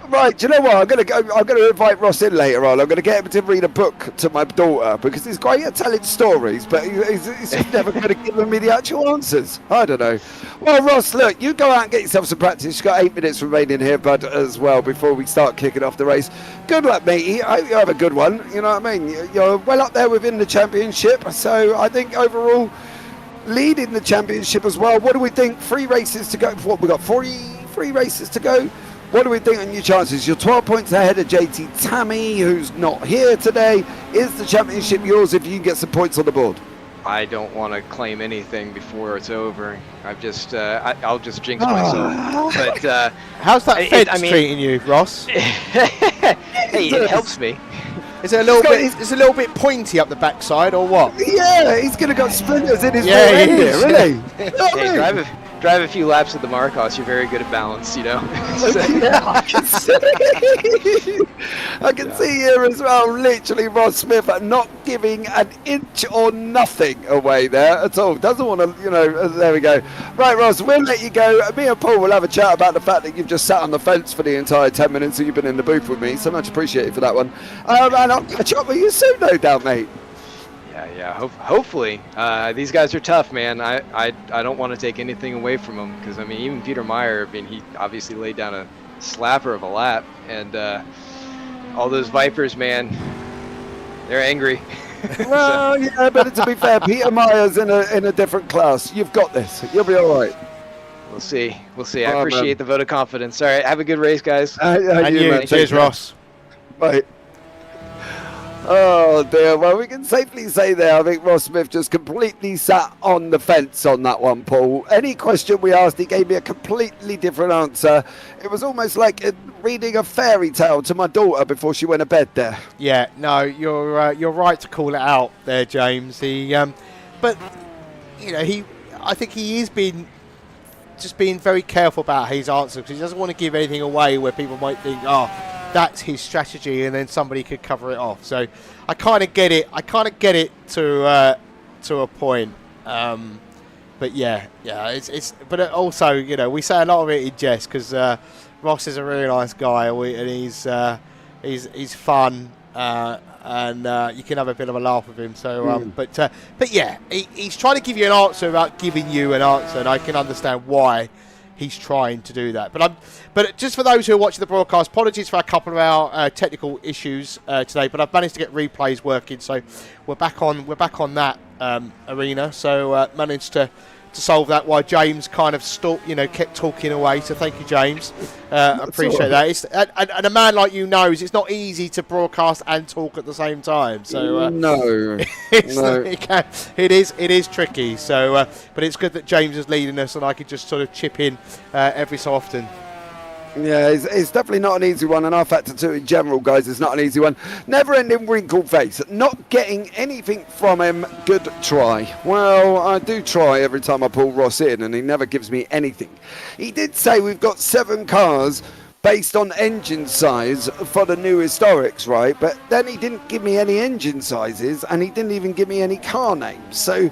Right, do you know what? I'm going to invite Ross in later on. I'm going to get him to read a book to my daughter, because he's great at telling stories, but he's just never going to give me the actual answers. I don't know. Well, Ross, look, you go out and get yourself some practice. You've got 8 minutes remaining here, bud, as well, before we start kicking off the race. Good luck, matey. I hope you have a good one. You know what I mean? You're well up there within the championship, so I think overall, leading the championship as well. What do we think? 3 races to go. What, we got 3 races to go. What do we think on your chances? You're 12 points ahead of JT Tammy, who's not here today. Is the championship yours if you can get some points on the board? I don't want to claim anything before it's over. I've just, I'll just jinx myself. But how's that fence treating you, Ross? Hey, it helps me. Is it a little bit pointy up the backside, or what? Yeah, he's gonna got splinters in his rear end here, isn't he? Hey, drive a few laps with the Marcos. You're very good at balance, you know. Yeah, I can see. I can see here as well. Literally, Ross Smith not giving an inch or nothing away there at all. Doesn't want to, you know. There we go. Right, Ross, we'll let you go. Me and Paul will have a chat about the fact that you've just sat on the fence for the entire 10 minutes that you've been in the booth with me. So much appreciated for that one. And I'll catch up with you soon, no doubt, mate. Yeah. Hopefully, these guys are tough, man. I don't want to take anything away from them, because I mean, even Peter Meyer, I mean, he obviously laid down a slapper of a lap, and all those Vipers, man, they're angry. Well, yeah, but to be fair, Peter Meyer's in a different class. You've got this. You'll be all right. We'll see. I appreciate the vote of confidence. All right, have a good race, guys. And you, cheers, Ross. Bye. Oh dear, well we can safely say there, I think Ross Smith just completely sat on the fence on that one, Paul. Any question we asked, he gave me a completely different answer. It was almost like reading a fairy tale to my daughter before she went to bed there. Yeah, no, you're right to call it out there, James. But you know, I think he is being very careful about his answer, because he doesn't want to give anything away where people might think, oh, that's his strategy, and then somebody could cover it off. So I kind of get it to a point. But yeah, it's. But also, you know, we say a lot of it in jest, because Ross is a really nice guy, and he's fun, and you can have a bit of a laugh with him. So, but yeah, he's trying to give you an answer without giving you an answer, and I can understand why he's trying to do that. But just for those who are watching the broadcast, apologies for a couple of our technical issues today, but I've managed to get replays working, so we're back on that arena. So managed to solve that while James kind of kept talking away. So thank you, James. Appreciate that. And a man like you knows it's not easy to broadcast and talk at the same time. So no, it is tricky. So, but it's good that James is leading us, and I could just sort of chip in every so often. Yeah, it's definitely not an easy one, and our Factor 2 in general, guys, is not an easy one. Never-ending wrinkled face, not getting anything from him, good try. Well, I do try every time I pull Ross in, and he never gives me anything. He did say we've got 7 cars based on engine size for the new historics, right? But then he didn't give me any engine sizes, and he didn't even give me any car names. So,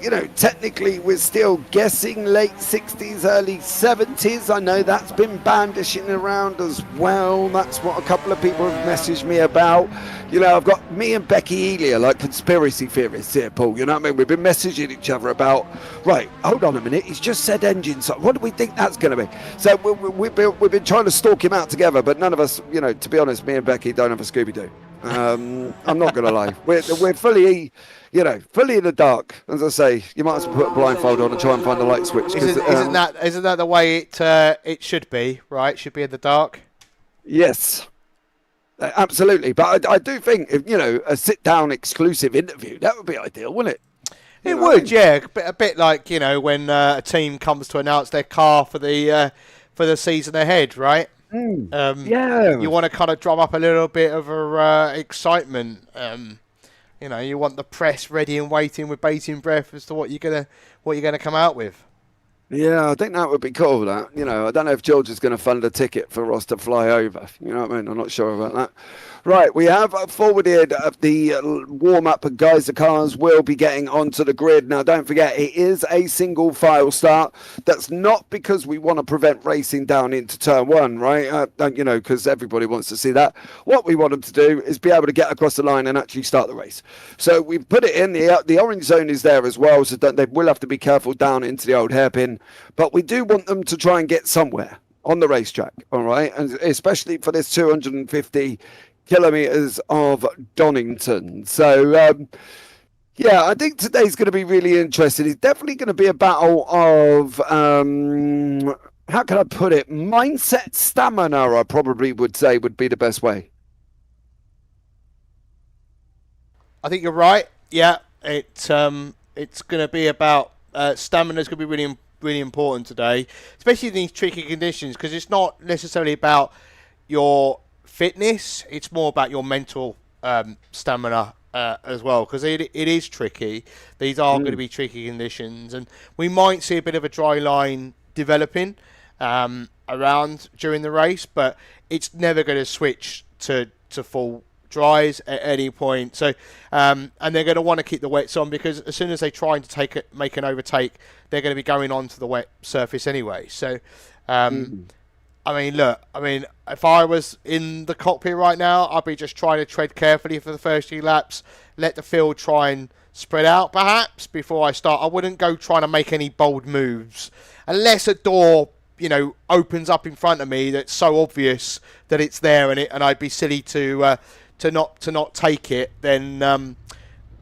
you know, technically we're still guessing late 60s, early 70s. I know that's been bandishing around as well. That's what a couple of people have messaged me about. You know, I've got me and Becky Elia, like conspiracy theorists here, Paul. You know what I mean? We've been messaging each other about, right, hold on a minute. He's just said engine size. What do we think that's going to be? So we've been trying to stalk him out together, but none of us, you know, to be honest, me and Becky don't have a Scooby-Doo. I'm not going to lie. We're fully, you know, fully in the dark. As I say, you might as well put a blindfold on and try and find a light switch. Isn't that the way it should be, right? Should be in the dark. Yes, absolutely. But I do think, if, you know, a sit-down exclusive interview, that would be ideal, wouldn't it? It would, yeah. A bit like, you know, when a team comes to announce their car for the season ahead, right? Yeah. You want to kind of drum up a little bit of excitement. You know, you want the press ready and waiting with bated breath as to what you're gonna come out with. Yeah, I think that would be cool. That, you know, I don't know if George is going to fund a ticket for Ross to fly over. You know what I mean? I'm not sure about that. Right, we have forwarded the warm-up, and guys, the cars will be getting onto the grid. Now, don't forget, it is a single file start. That's not because we want to prevent racing down into turn 1, right? You know, because everybody wants to see that. What we want them to do is be able to get across the line and actually start the race. So we put it in, the orange zone is there as well, so they will have to be careful down into the old hairpin. But we do want them to try and get somewhere on the racetrack, all right? And especially for this 250 kilometers of Donington. So, yeah, I think today's going to be really interesting. It's definitely going to be a battle of, how can I put it? Mindset, stamina, I probably would say would be the best way. I think you're right. Yeah, it's going to be about stamina. Is going to be really important today, especially in these tricky conditions, because it's not necessarily about your fitness, it's more about your mental stamina as well, because it is tricky. These are going to be tricky conditions, and we might see a bit of a dry line developing around during the race, but it's never going to switch to full dries at any point. So and they're going to want to keep the wets on, because as soon as they try to make an overtake, they're going to be going onto the wet surface anyway. So I mean, look, if I was in the cockpit right now, I'd be just trying to tread carefully for the first few laps, let the field try and spread out perhaps before I start. I wouldn't go trying to make any bold moves unless a door, you know, opens up in front of me that's so obvious that it's there, and I'd be silly to not take it. Then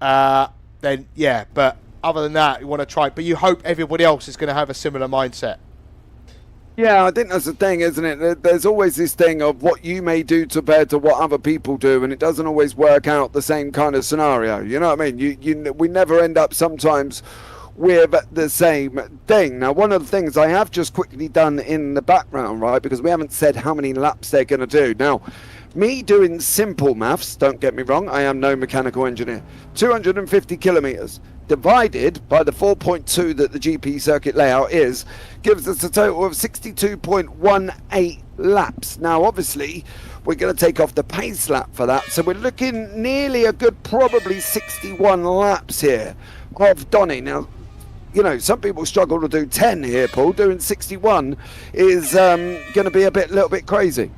yeah. But other than that, you want to try. But you hope everybody else is going to have a similar mindset. Yeah, I think that's the thing, isn't it? There's always this thing of what you may do compared to what other people do, and it doesn't always work out the same kind of scenario. You know what I mean? We never end up sometimes with the same thing. Now, one of the things I have just quickly done in the background, right, because we haven't said how many laps they're going to do. Now, me doing simple maths, don't get me wrong, I am no mechanical engineer. 250 kilometers divided by the 4.2 that the GP circuit layout is, gives us a total of 62.18 laps. Now, obviously, we're going to take off the pace lap for that, so we're looking nearly a good probably 61 laps here of Donny. Now, you know, some people struggle to do 10 here, Paul. Doing 61 is going to be a little bit crazy.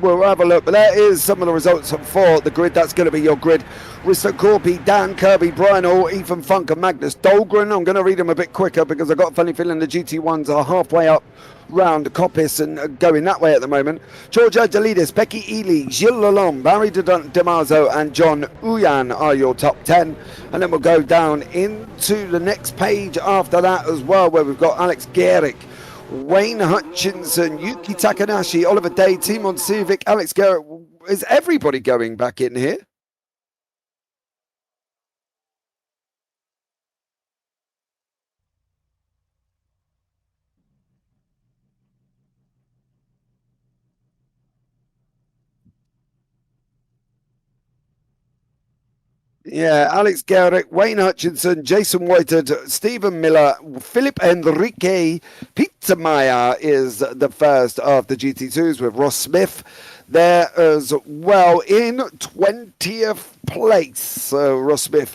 We'll have a look, but that is some of the results for the grid. That's going to be your grid. Risto Corby, Dan Kirby, Brian Hall, Ethan Funk and Magnus Dahlgren. I'm going to read them a bit quicker because I've got a funny feeling the GT1s are halfway up round Coppice and going that way at the moment. George Adelidis, Becky Ely, Gilles Lalonde, Barry Dimarzo and John Uyan are your top 10. And then we'll go down into the next page after that as well, where we've got Alex Gehrig, Wayne Hutchinson, Yuki Takanashi, Oliver Day, Timon Civic, Alex Garrett. Is everybody going back in here? Yeah, Alex Garrett, Wayne Hutchinson, Jason Whitehead, Stephen Miller, Philip Enrique, Peter Meyer is the first of the GT2s with Ross Smith there as well in 20th place. Ross Smith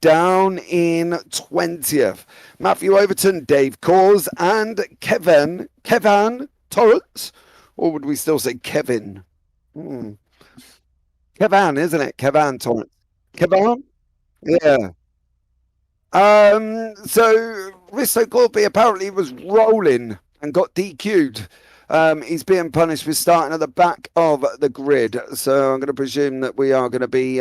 down in 20th. Matthew Overton, Dave Cause and Kevan Torrance, or would we still say Kevin? Kevan, isn't it? Kevan Torrance. Kevan? Yeah. So Risto Corby apparently was rolling and got DQ'd. He's being punished for starting at the back of the grid. So I'm going to presume that we are going to be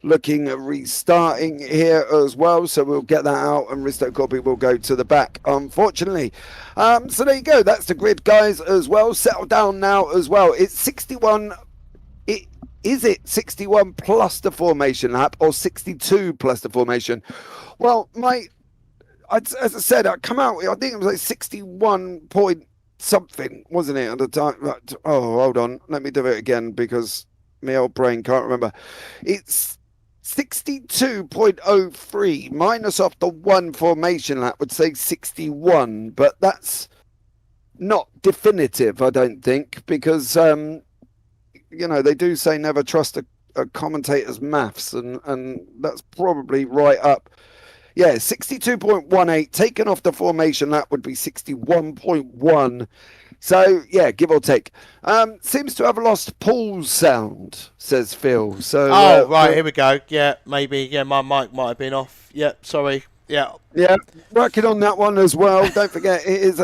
looking at restarting here as well. So we'll get that out and Risto Corby will go to the back, unfortunately. So there you go. That's the grid, guys, as well. Settle down now as well. It's 61. Is it 61 plus the formation lap or 62 plus the formation? Well, as I said, I come out, I think it was like 61 point something, wasn't it, at the time? Oh, hold on. Let me do it again because my old brain can't remember. It's 62.03 minus off the one formation lap would say 61, but that's not definitive, I don't think, because you know, they do say never trust a commentator's maths, and that's probably right up. Yeah, 62.18 taken off the formation lap would be 61.1. So yeah, give or take. Seems to have lost Paul's sound, says Phil. So right, here we go. Yeah, maybe. Yeah, my mic might have been off. Yeah, sorry. Yeah. Yeah, working on that one as well. Don't forget, it is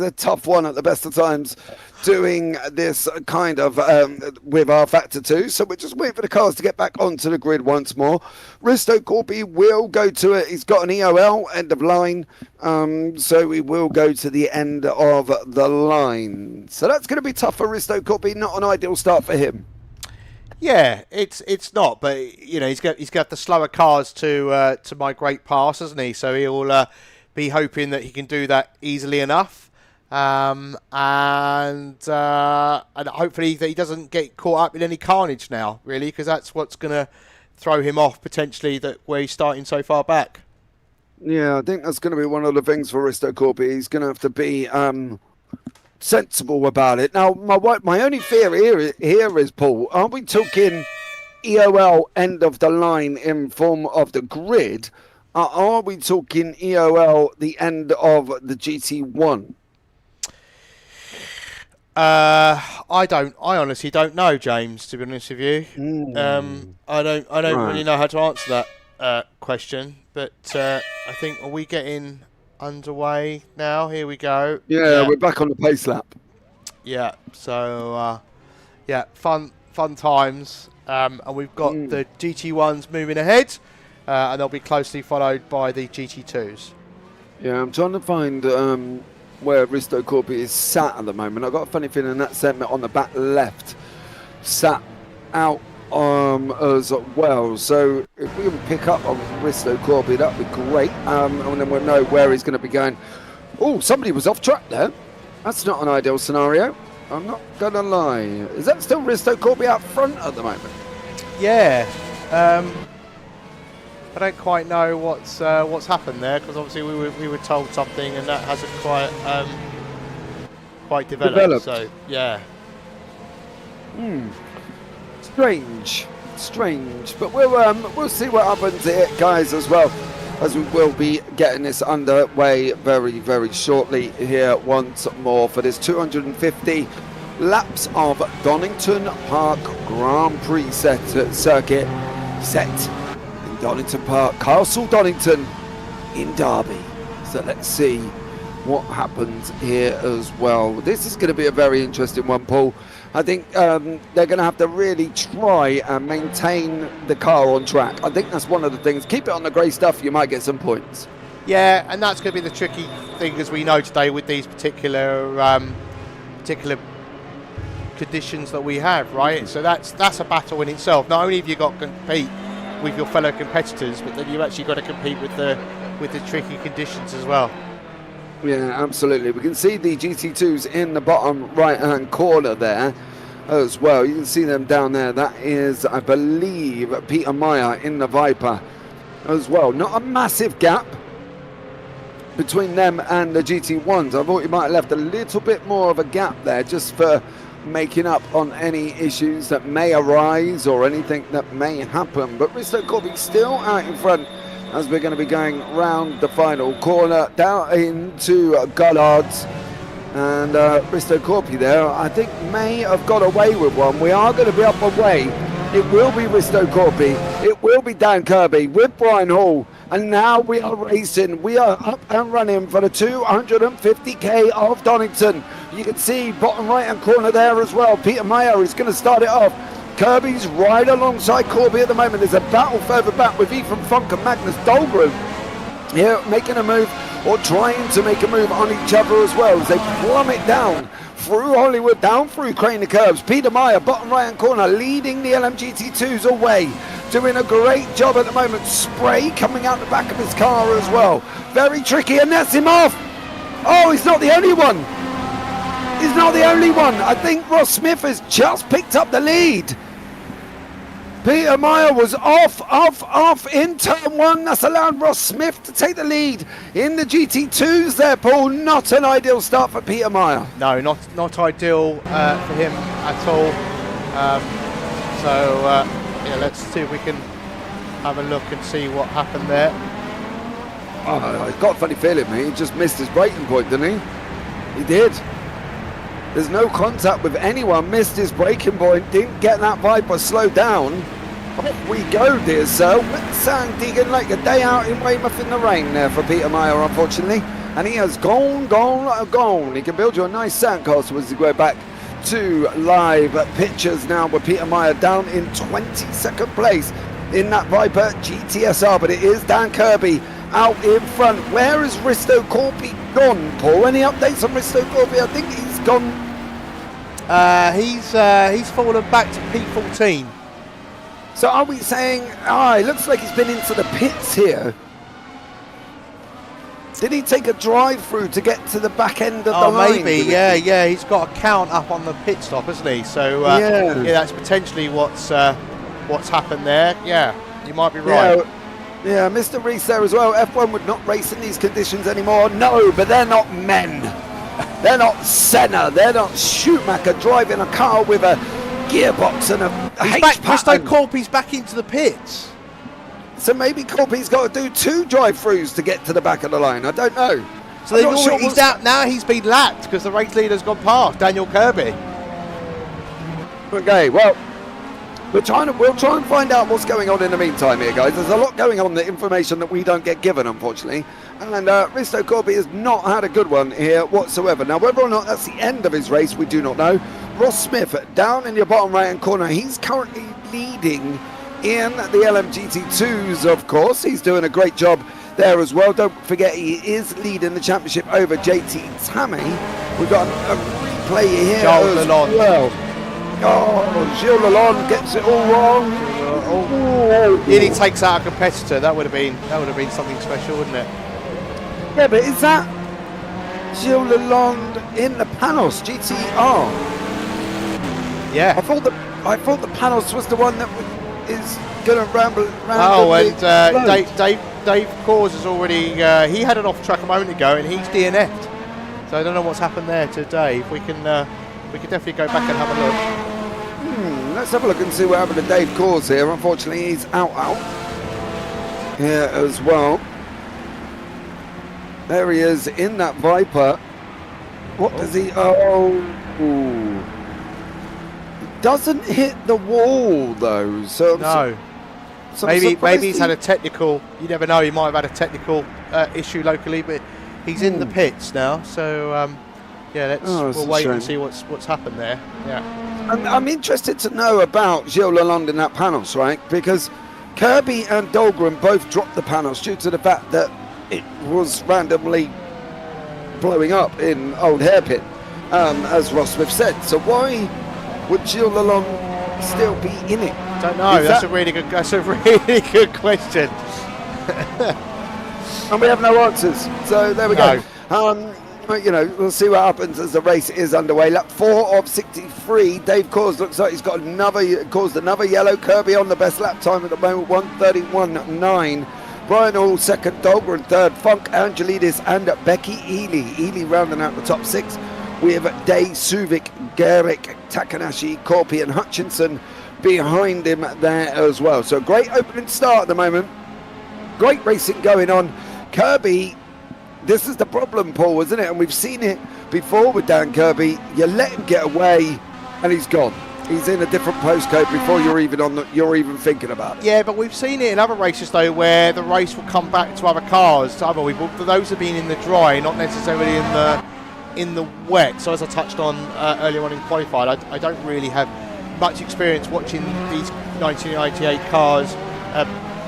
a tough one at the best of times doing this kind of with our Factor 2. So we're just waiting for the cars to get back onto the grid once more. Risto Corby will go to it. He's got an EOL, end of line. So we will go to the end of the line. So that's going to be tough for Risto Corby. Not an ideal start for him. Yeah, it's not, but you know he's got the slower cars to migrate past, hasn't he? So he'll be hoping that he can do that easily enough, and hopefully that he doesn't get caught up in any carnage now, really, because that's what's going to throw him off potentially, that where he's starting so far back. Yeah, I think that's going to be one of the things for Risto Corby. He's going to have to be sensible about it. Now, my only fear here is, Paul, aren't we talking EOL end of the line in form of the grid? Are we talking EOL the end of the GT1? I honestly don't know, James, to be honest with you. I don't really know how to answer that question, but I think, are we getting underway now? Here we go. Yeah, we're back on the pace lap. Yeah, so yeah, fun times, and we've got the GT1s moving ahead, and they'll be closely followed by the GT2s. Yeah, I'm trying to find where Risto Corby is sat at the moment. I've got a funny feeling that segment on the back left sat out as well. So if we can pick up on Risto Corby, that'd be great, and then we'll know where he's going to be going. Oh, somebody was off track there. That's not an ideal scenario, I'm not gonna lie. Is that still Risto Corby out front at the moment? Yeah, I don't quite know what's happened there, because obviously we were told something and that hasn't quite developed. So yeah. Strange, but we'll see what happens here, guys, as well, as we will be getting this underway very, very shortly here once more for this 250 laps of Donington Park Grand Prix circuit set in Donington Park, Castle Donington in Derby. So let's see what happens here as well. This is going to be a very interesting one, Paul. I think they're going to have to really try and maintain the car on track. I think that's one of the things. Keep it on the grey stuff, you might get some points. Yeah, and that's going to be the tricky thing, as we know today, with these particular conditions that we have, right? So that's a battle in itself. Not only have you got to compete with your fellow competitors, but then you've actually got to compete with the tricky conditions as well. Yeah, absolutely. We can see the GT2s in the bottom right-hand corner there as well. You can see them down there. That is, I believe, Peter Meyer in the Viper as well. Not a massive gap between them and the GT1s. I thought you might have left a little bit more of a gap there just for making up on any issues that may arise or anything that may happen. But Risto Corby still out in front as we're going to be going round the final corner down into Gullards, and Risto Corby there I think may have got away with one. We are going to be up away. It will be Risto Corby, it will be Dan Kirby with Brian Hall, and now we are racing. We are up and running for the 250k of Donington. You can see bottom right hand corner there as well. Peter Meyer is going to start it off. Kirby's right alongside Corby at the moment. There's a battle further back with Ethan Funk and Magnus Dahlgren here making a move, or trying to make a move on each other as well, as they plummet down through Hollywood, down through Craner Curves. Peter Meyer, bottom right hand corner, leading the LMGT2s away, doing a great job at the moment. Spray coming out the back of his car as well. Very tricky, and that's him off. Oh, he's not the only one. He's not the only one. I think Ross Smith has just picked up the lead. Peter Meyer was off in turn one. That's allowed Ross Smith to take the lead in the GT2s there, Paul. Not an ideal start for Peter Meyer. No, not ideal for him at all. Yeah, let's see if we can have a look and see what happened there. Oh, I've got a funny feeling, mate. He just missed his braking point, didn't he? He did. There's no contact with anyone, missed his braking point, didn't get that Viper slowed down. Off we go, dear sir. With sand digging like a day out in Weymouth in the rain there for Peter Meyer, unfortunately. And he has gone. He can build you a nice sandcastle as we go back to live pictures now with Peter Meyer down in 22nd place in that Viper GTSR. But it is Dan Kirby out in front. Where is Risto Corby gone, Paul? Any updates on Risto Corby? I think he's gone. He's fallen back to P14. So are we saying, it looks like he's been into the pits here. Did he take a drive through to get to the back end of the line? Maybe, yeah. He's got a count up on the pit stop, hasn't he? So yeah, that's potentially what's happened there. Yeah, you might be right. Yeah, Mr. Reese there as well. F1 would not race in these conditions anymore. No, but they're not men. They're not Senna. They're not Schumacher driving a car with a gearbox and a Risto Corby's back into the pits. So maybe Corby's got to do 2 drive-throughs to get to the back of the line. I don't know. So he's out now. He's been lapped because the race leader's gone past Daniel Kirby. Okay, well, we'll try and find out what's going on in the meantime here, guys. There's a lot going on, the information that we don't get given, unfortunately. And Risto Corby has not had a good one here whatsoever. Now, whether or not that's the end of his race, we do not know. Ross Smith, down in your bottom right-hand corner, he's currently leading in the LMGT2s, of course. He's doing a great job there as well. Don't forget, he is leading the championship over JT Tammy. We've got a replay here as well. Oh, Gilles Lalonde gets it all wrong. Nearly takes out a competitor. That would have been something special, wouldn't it? Yeah, but is that Gilles Lalonde in the Panos GTR? Yeah. I thought the Panos was the one that is couldn't ramble. Oh, and Dave Cause has already, he had an off track a moment ago and he's DNF'd. So I don't know what's happened there to Dave. We can definitely go back and have a look. Let's have a look and see what happened to Dave Cause here. Unfortunately, he's out here as well. There he is in that Viper. What does he? Doesn't hit the wall though. So no. Maybe he's had a technical. You never know. He might have had a technical issue locally, but he's in the pits now. So yeah, we'll wait and see what's happened there. Yeah. I'm interested to know about Gilles Lalonde in that panos, right? Because Kirby and Dahlgren both dropped the panos due to the fact that it was randomly blowing up in Old Hairpin, as Ross Smith said. So why would Gilles Lalonde still be in it? Don't know. That's a really good question. And we have no answers. So there we go. You know, we'll see what happens as the race is underway. Lap 4 of 63. Dave Cause looks like he's got caused another yellow. Kirby on the best lap time at the moment, 1:31.9. Brian Hall second, Dahlgren third, Funk, Angelidis and Becky Ely. Ely rounding out the top 6 with Day, Suvik, Garrick, Takanashi, Corpy and Hutchinson behind him there as well. So great opening start at the moment. Great racing going on. Kirby, this is the problem, Paul, isn't it? And we've seen it before with Dan Kirby. You let him get away and he's gone. He's in a different postcode before you're even thinking about it. Yeah, but we've seen it in other races though, where the race will come back to other cars, to other people. For those have been in the dry, not necessarily in the wet. So as I touched on earlier on in qualified, I don't really have much experience watching these 1998 cars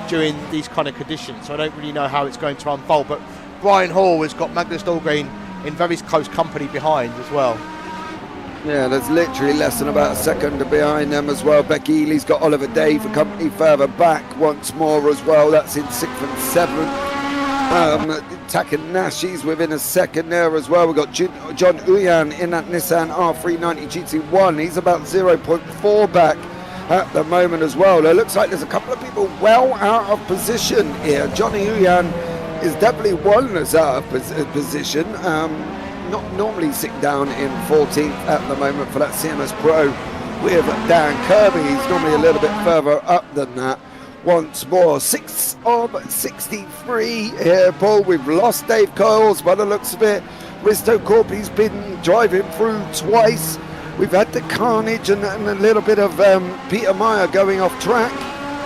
during these kind of conditions. So I don't really know how it's going to unfold. But Brian Hall has got Magnus Dahlgren in very close company behind as well. Yeah, there's literally less than about a second behind them as well. Becky Ely's got Oliver Day for company further back once more as well. That's in 6th and 7th. Takanashi's within a second there as well. We've got John Uyan in that Nissan R390 GT1. He's about 0.4 back at the moment as well. It looks like there's a couple of people well out of position here. Johnny Uyan is definitely one that's out of position. Not normally sitting down in 14th at the moment for that CMS Pro with Dan Kirby. He's normally a little bit further up than that. Once more, 6 of 63 here, Paul. We've lost Dave Coles by the looks of it. Risto Corpy's been driving through twice. We've had the carnage and a little bit of Peter Meyer going off track.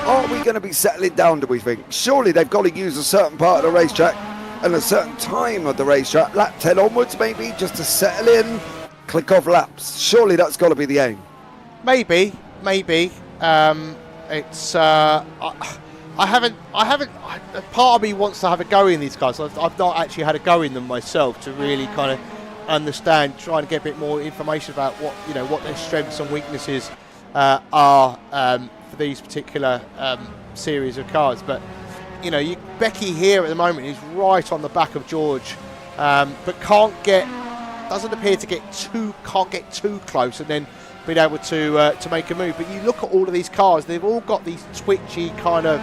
Are we going to be settling down, do we think? Surely they've got to use a certain part of the racetrack and a certain time of the racetrack, lap 10 onwards maybe, just to settle in, click off laps. Surely that's got to be the aim. Maybe. It's I haven't. Part of me wants to have a go in these cars. I've not actually had a go in them myself to really kind of understand, trying to get a bit more information about what their strengths and weaknesses are for these particular series of cars. But Becky here at the moment is right on the back of George, but doesn't appear to get too close, and then being able to make a move. But you look at all of these cars; they've all got these twitchy kind of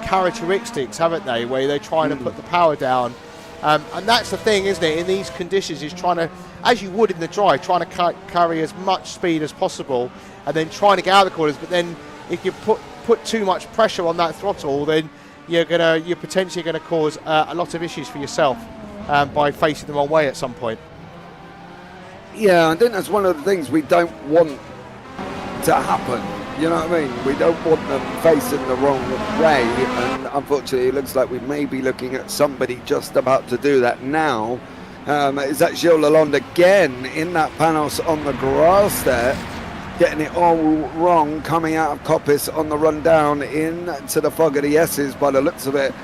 characteristics, haven't they? Where they're trying to put the power down, and that's the thing, isn't it? In these conditions, is trying to, as you would in the dry, trying to carry as much speed as possible, and then trying to get out of the corners. But then, if you put too much pressure on that throttle, then you're potentially going to cause a lot of issues for yourself by facing the wrong way at some point. Yeah, I think that's one of the things we don't want to happen. You know what I mean? We don't want them facing the wrong way, and unfortunately it looks like we may be looking at somebody just about to do that now. Is that Gilles Lalonde again in that panos on the grass there, getting it all wrong, coming out of Coppice on the run down into the fog of the S's by the looks of it.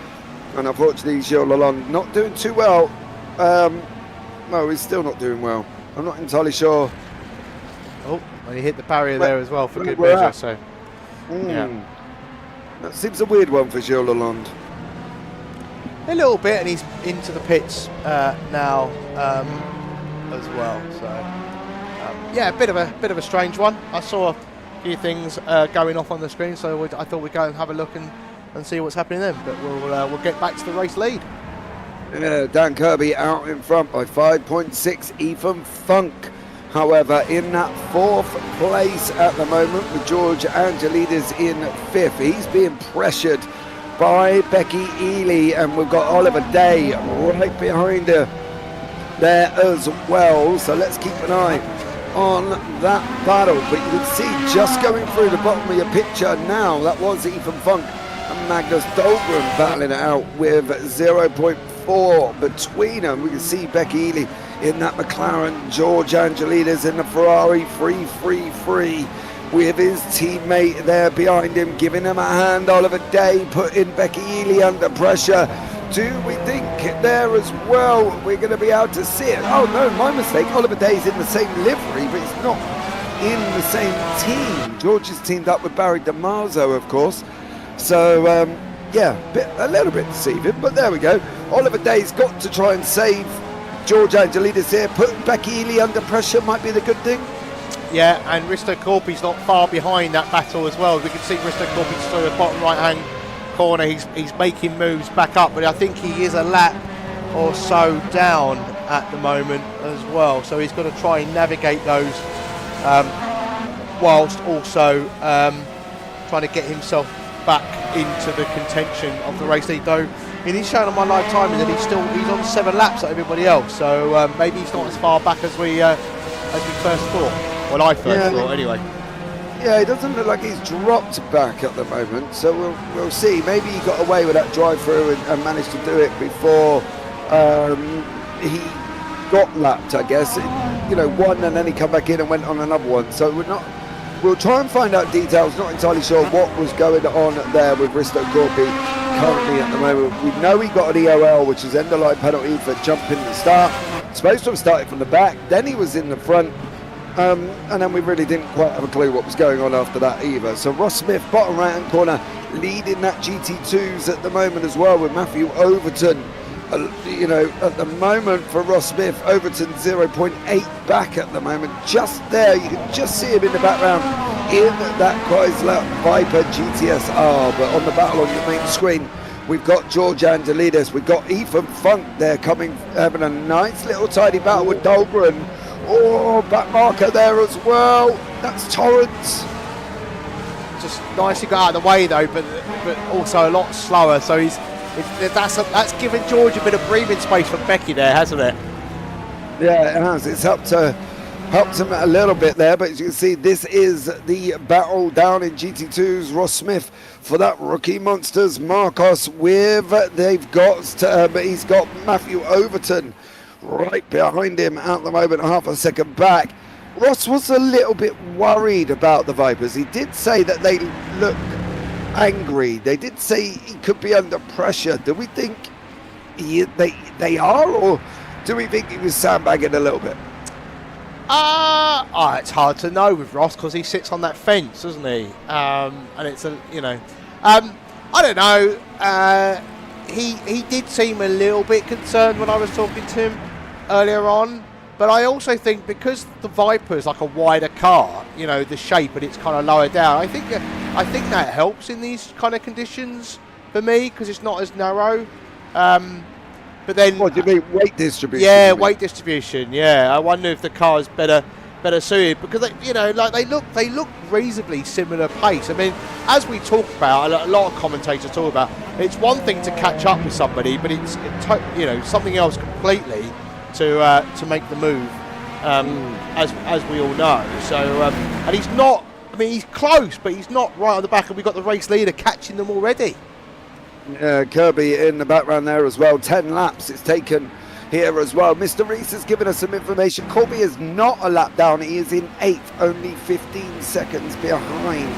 And unfortunately Gilles Lalonde not doing too well. No, he's still not doing well. I'm not entirely sure. Oh, and he hit the barrier there as well for good measure. So, yeah. That seems a weird one for Gilles Lalonde. A little bit, and he's into the pits now as well. So, yeah, a bit of a strange one. I saw few things going off on the screen, so I thought we'd go and have a look and see what's happening then. But we'll get back to the race lead. Yeah, Dan Kirby out in front by 5.6. Ethan Funk, however, in that 4th place at the moment, with George Angelides in 5th. He's being pressured by Becky Ely, and we've got Oliver Day right behind her there as well. So let's keep an eye on that battle. But you can see just going through the bottom of your picture now, that was Ethan Funk and Magnus Dahlgren battling it out with 0.4 between them. We can see Becky Ely in that McLaren, George Angelides in the Ferrari 333 with his teammate there behind him, giving him a hand. Oliver Day putting Becky Ely under pressure. Do we think there as well we're going to be able to see it? Oh no, my mistake. Oliver Day's in the same livery, but he's not in the same team. George is teamed up with Barry Dimarzo, of course. So yeah, a little bit deceiving, but there we go. Oliver Day's got to try and save George Angelides here. Putting Becky Ely under pressure might be the good thing. Yeah, and Risto Corpi's not far behind that battle as well. We can see Risto Corpi's through the bottom right-hand corner. He's making moves back up, but I think he is a lap or so down at the moment as well. So he's got to try and navigate those whilst also trying to get himself back into the contention of the race lead. Though it is shown on my live timing that he's on 7 laps like everybody else. So maybe he's not as far back as we first thought. Well, I first thought anyway. Yeah, it doesn't look like he's dropped back at the moment, so we'll see. Maybe he got away with that drive-through and managed to do it before he got lapped, I guess. You know, one and then he come back in and went on another one. So we'll try and find out details. Not entirely sure what was going on there with Risto Corpi currently at the moment. We know he got an EOL, which is end-of-line penalty for jumping the start. Supposed to have started from the back, then he was in the front. And then we really didn't quite have a clue what was going on after that either. So Ross Smith, bottom right hand corner, leading that GT2s at the moment as well, with Matthew Overton. You know, at the moment for Ross Smith, Overton 0.8 back at the moment. Just there, you can just see him in the background in that Chrysler Viper GTSR. But on the battle on your main screen, we've got George Angelides, we've got Ethan Funk there coming, having a nice little tidy battle with Dahlgren. Oh, back marker there as well. That's Torrance. Just nicely got out of the way though, but also a lot slower. So that's given George a bit of breathing space for Becky there, hasn't it? Yeah, it has. It's helped him a little bit there, but as you can see, this is the battle down in GT2's Ross Smith for that Rookie Monsters Marcos he's got Matthew Overton right behind him at the moment, half a second back. Ross was a little bit worried about the Vipers. He did say that they look angry. They did say he could be under pressure. Do we think they are, or do we think he was sandbagging a little bit? It's hard to know with Ross because he sits on that fence, doesn't he? And it's I don't know. He did seem a little bit concerned when I was talking to him earlier on, but I also think because the Viper is like a wider car, you know, the shape, and it's kind of lower down, I think that helps in these kind of conditions for me because it's not as narrow. But then, what do you mean, weight distribution? Yeah, weight distribution. Yeah, I wonder if the car is better suited because they look reasonably similar pace. I mean, as we talk about, a lot of commentators talk about, it's one thing to catch up with somebody, but it's something else completely to make the move, as we all know. So and he's not. I mean, he's close, but he's not right on the back, and we've got the race leader catching them already. Kirby in the background there as well. 10 laps it's taken here as well. Mr. Reese has given us some information. Corby is not a lap down. He is in 8th, only 15 seconds behind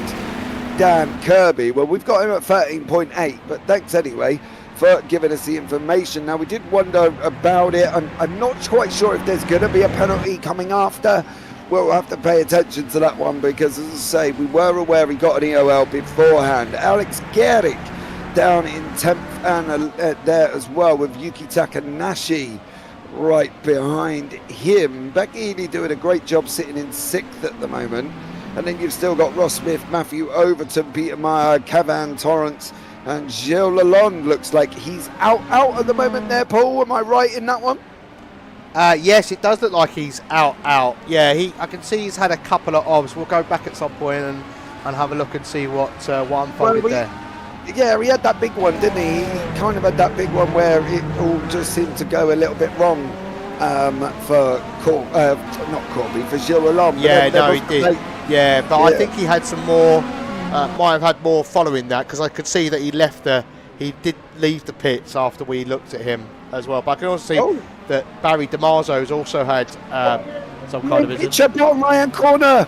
Dan Kirby. Well, we've got him at 13.8, but thanks anyway for giving us the information. Now, we did wonder about it. I'm not quite sure if there's going to be a penalty coming after. We'll have to pay attention to that one because, as I say, we were aware he got an EOL beforehand. Alex Gehrig down in 10th and there as well, with Yuki Takanashi right behind him. Becky Ely doing a great job sitting in 6th at the moment. And then you've still got Ross Smith, Matthew Overton, Peter Meyer, Cavan Torrance, and Gilles Lalonde. Looks like he's out at the moment there, Paul. Am I right in that one? Yes, it does look like he's out. Yeah, I can see he's had a couple of obs. We'll go back at some point and have a look and see what unfolded there. Yeah, he had that big one, didn't he? He kind of had that big one where it all just seemed to go a little bit wrong for not Corby, for Gilles Lalonde. Yeah, no, he did. Yeah, but I think he had some more. Might have had more following that, because I could see that he did leave the pits after we looked at him as well. But I can also see that Barry Dimarzo has also had some kind of vision. It's a bottom right corner.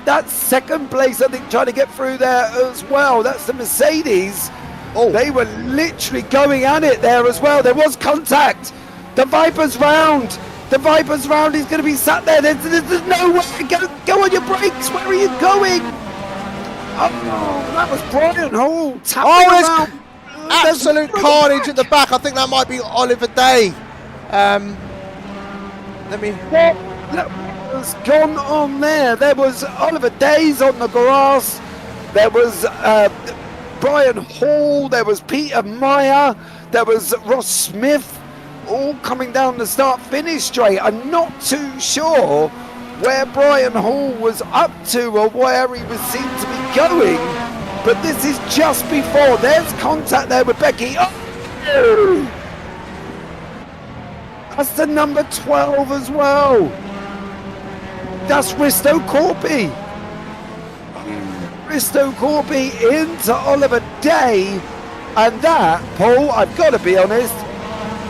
That's second place, I think, trying to get through there as well. That's the Mercedes. Oh, they were literally going at it there as well. There was contact. The Viper's round. The Viper's round is going to be sat there. There's nowhere. Go on your brakes. Where are you going? Oh, that was Brian Hall tapping around. Absolute carnage at the back. I think that might be Oliver Day. What was gone on there? There was Oliver Days on the grass. There was Brian Hall. There was Peter Meyer. There was Ross Smith. All coming down the start-finish straight. I'm not too sure where Brian Hall was up to or where he was seen to be going, but this is just before. There's contact there with Becky. Oh! That's the number 12 as well. That's Risto Corby. Risto Corby into Oliver Day, and that, Paul, I've got to be honest,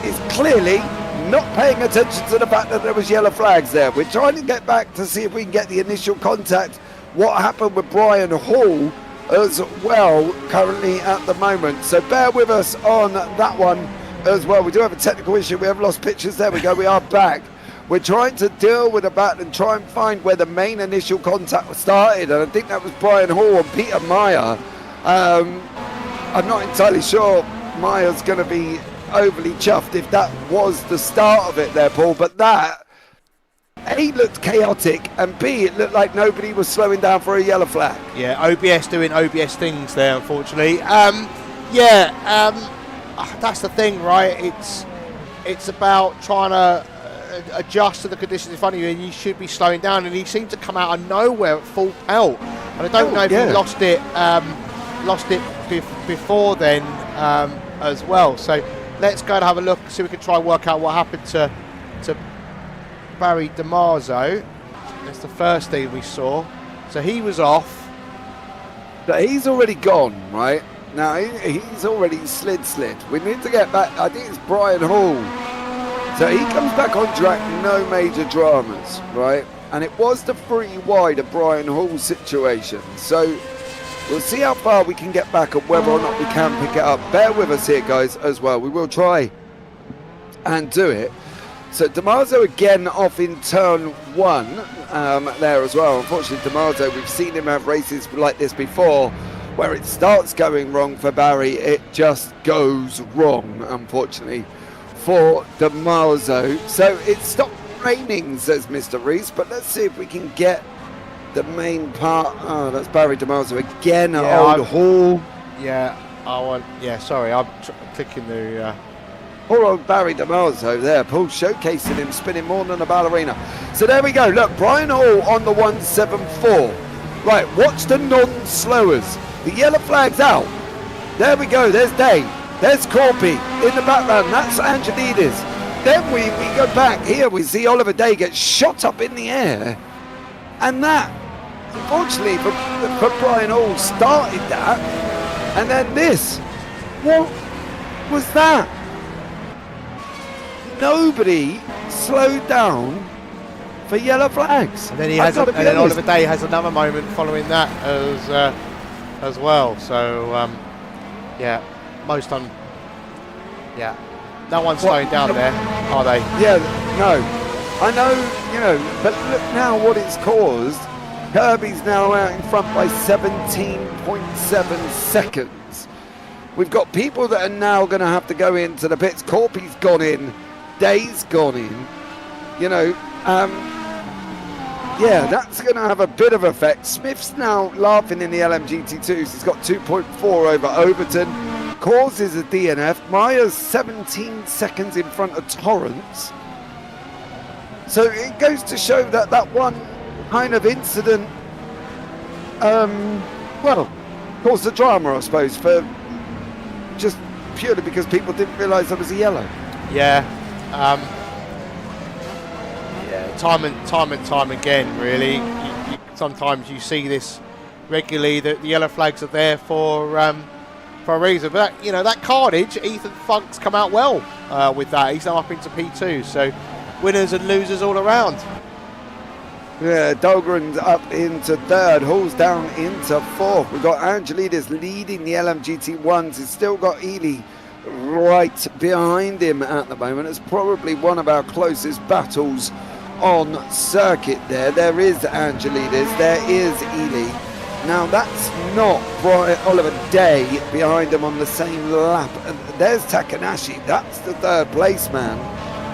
is clearly not paying attention to the fact that there was yellow flags there. We're trying to get back to see if we can get the initial contact. What happened with Brian Hall as well currently at the moment. So bear with us on that one as well. We do have a technical issue. We have lost pictures. There we go. We are back. We're trying to deal with the battle and try and find where the main initial contact started. And I think that was Brian Hall and Peter Meyer. I'm not entirely sure Meyer's going to be overly chuffed if that was the start of it there, Paul, but that A, looked chaotic, and B, it looked like nobody was slowing down for a yellow flag. Yeah, OBS doing OBS things there, unfortunately. That's the thing, right? It's about trying to adjust to the conditions in front of you, and you should be slowing down, and he seemed to come out of nowhere at full pelt, and I don't know if he lost it before then as well. So let's go and have a look, see if we can try and work out what happened to Barry Dimarzo. That's the first thing we saw. So he was off. But he's already gone, right? Now, he's already slid. We need to get back. I think it's Brian Hall. So he comes back on track, no major dramas, right? And it was the 3 wide of Brian Hall's situation. So we'll see how far we can get back and whether or not we can pick it up. Bear with us here, guys, as well. We will try and do it. So Dimarzo again off in turn 1 there as well. Unfortunately, Dimarzo, we've seen him have races like this before where it starts going wrong for Barry. It just goes wrong, unfortunately, for Dimarzo. So it stopped raining, says Mr. Reese, but let's see if we can get the main part. Oh, that's Barry Dimarzo again. Old Hall. Sorry, I'm clicking the. Poor old Barry Dimarzo there. Paul showcasing him, spinning more than a ballerina. So there we go. Look, Brian Hall on the 174. Right, watch the non-slowers. The yellow flag's out. There we go. There's Day. There's Corby in the background. That's Angelides. Then we go back here. We see Oliver Day get shot up in the air. And that, unfortunately, for Brian Hall, started that. And then this. What was that? Nobody slowed down for yellow flags. And then Oliver Day has another moment following that as well. So no one's slowing down there, are they? Yeah, no. I know, but look now what it's caused. Kirby's now out in front by 17.7 seconds. We've got people that are now going to have to go into the pits. Corby's gone in. Day's gone in. yeah, that's going to have a bit of effect. Smith's now laughing in the LMGT2s. He's got 2.4 over Overton. Causes a DNF. Myers 17 seconds in front of Torrance. So it goes to show that that one kind of incident, well, caused the drama, I suppose, for just purely because people didn't realise there was a yellow. Yeah. Time and time again, really. Sometimes you see this regularly, that the yellow flags are there for a reason. But that carnage, Ethan Funk's come out well with that. He's now up into P2, so winners and losers all around. Yeah, Dahlgren's up into third, Hall's down into fourth. We've got Angelides leading the LMGT1s. He's still got Ely right behind him at the moment. It's probably one of our closest battles on circuit there. There is Angelides, there is Ely. Now that's not Oliver Day behind him on the same lap. And there's Takanashi, that's the third place man.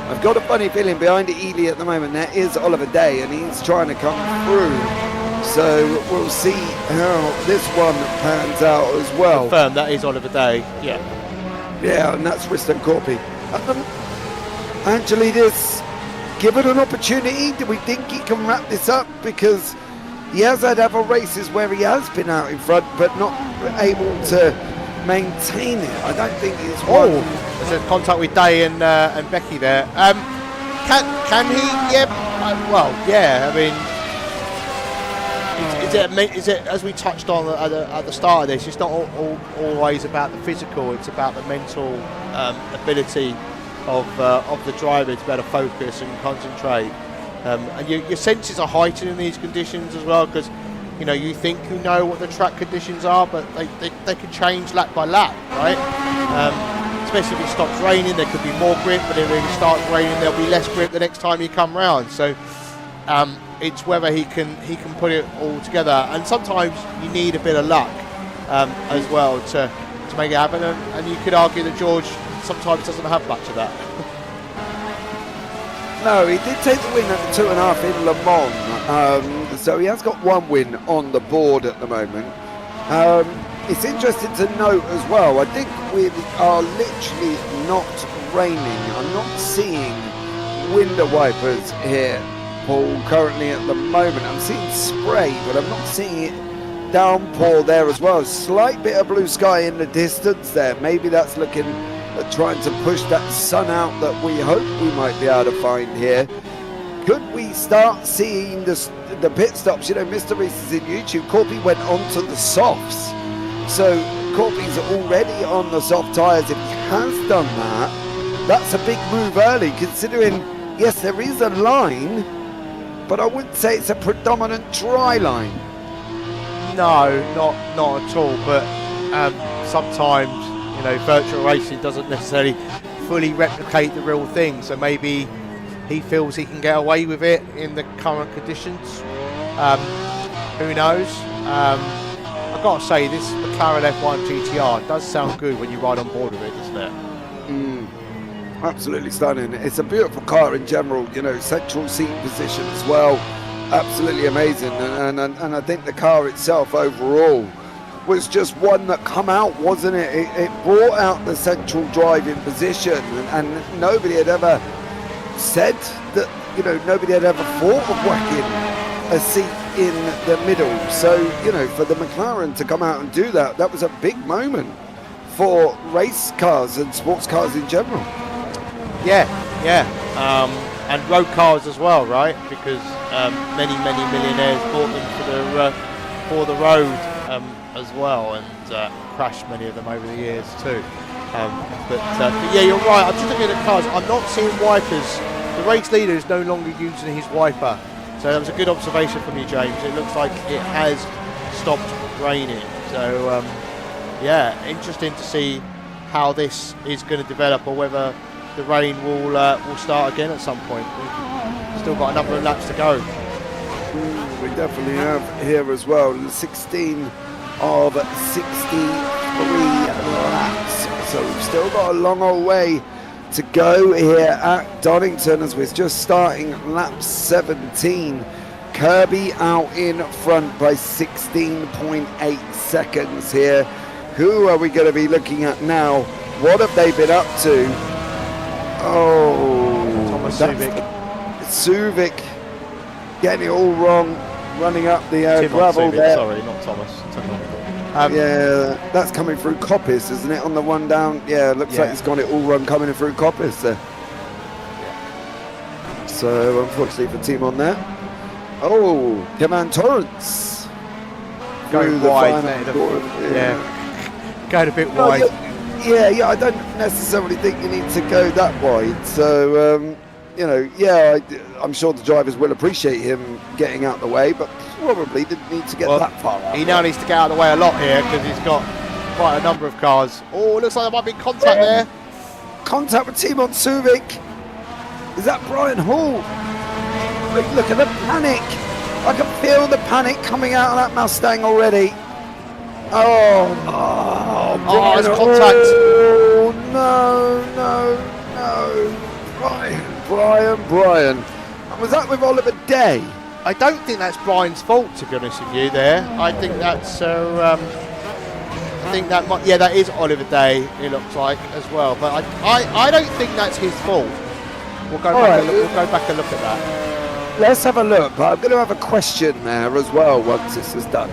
I've got a funny feeling behind Ely at the moment there is Oliver Day, and he's trying to come through. So we'll see how this one pans out as well. Confirm that is Oliver Day. Yeah. Yeah, and that's Riston Corpi. Angelides, give it an opportunity. Do we think he can wrap this up? Because he has had other races where he has been out in front, but not able to maintain it. I don't think he's won. There's a contact with Day and Becky there. Can he? Yeah. Well, yeah. I mean, is it as we touched on at the start of this? It's not always about the physical. It's about the mental ability of the driver to be able to focus and concentrate. And your senses are heightened in these conditions as well, because you think you know what the track conditions are, but they can change lap by lap, right? Especially if it stops raining, there could be more grip, but if it starts raining, there'll be less grip the next time you come round. So it's whether he can put it all together, and sometimes you need a bit of luck as well to make it happen. And you could argue that George sometimes doesn't have much of that. No, he did take the win at the 2.5 in Le Mans, so he has got one win on the board at the moment. It's interesting to note as well, I think we are literally not raining. I'm not seeing window wipers here, Paul, currently at the moment. I'm seeing spray, but I'm not seeing it downpour there as well. Slight bit of blue sky in the distance there. Maybe that's looking at trying to push that sun out that we hope we might be able to find here. Could we start seeing the pit stops? Mr. Reese is in YouTube. Corby went onto the softs. So Corby's already on the soft tyres. If he has done that, that's a big move early, considering, yes, there is a line, but I wouldn't say it's a predominant dry line. No, not at all. But sometimes, virtual racing doesn't necessarily fully replicate the real thing. So maybe he feels he can get away with it in the current conditions. Who knows? I've got to say, this McLaren F1 GTR does sound good when you ride on board with it, doesn't it? Absolutely stunning. It's a beautiful car in general, central seat position as well. Absolutely amazing. And I think the car itself overall was just one that come out, wasn't it? It brought out the central driving position, and nobody had ever said that, nobody had ever thought of whacking a seat in the middle. So, for the McLaren to come out and do that, that was a big moment for race cars and sports cars in general. Yeah. And road cars as well, right? Because many millionaires bought them for the road as well, and crashed many of them over the years too. But yeah, you're right. I'm just looking at the cars. I'm not seeing wipers. The race leader is no longer using his wiper. So that was a good observation from you, James. It looks like it has stopped raining. So yeah, interesting to see how this is going to develop, or whether the rain will start again at some point. We've still got a number of laps to go. We definitely have here as well. 16 of 63 laps. So we've still got a long old way to go here at Donington, as we're just starting lap 17. Kirby out in front by 16.8 seconds here. Who are we going to be looking at now? What have they been up to? Oh, Thomas Suvic getting it all wrong, running up the gravel Suvic, there. sorry, not Thomas. Yeah, that's coming through Coppice, isn't it? On the one down. Yeah, looks like he's got it all run coming in through Coppice there. So unfortunately for team on there. Oh, Command Torrance. Going wide. Yeah. Going a bit wide. Yeah, I don't necessarily think you need to go that wide. So, you know, yeah, I'm sure the drivers will appreciate him getting out the way, but probably didn't need to get that far out. He now needs to get out of the way a lot here because he's got quite a number of cars. Oh, looks like there might be contact there. Contact with Timon Suvic. Is that Brian Hall? Look at the panic. I can feel the panic coming out of that Mustang already. Oh, it's contact. Oh, no. Brian. And was that with Oliver Day? I don't think that's Brian's fault, to be honest with you. There, I think that's. I think that might. Yeah, that is Oliver Day. It looks like as well, but I don't think that's his fault. We'll go back and look at that. Let's have a look. But I'm going to have a question there as well once this is done.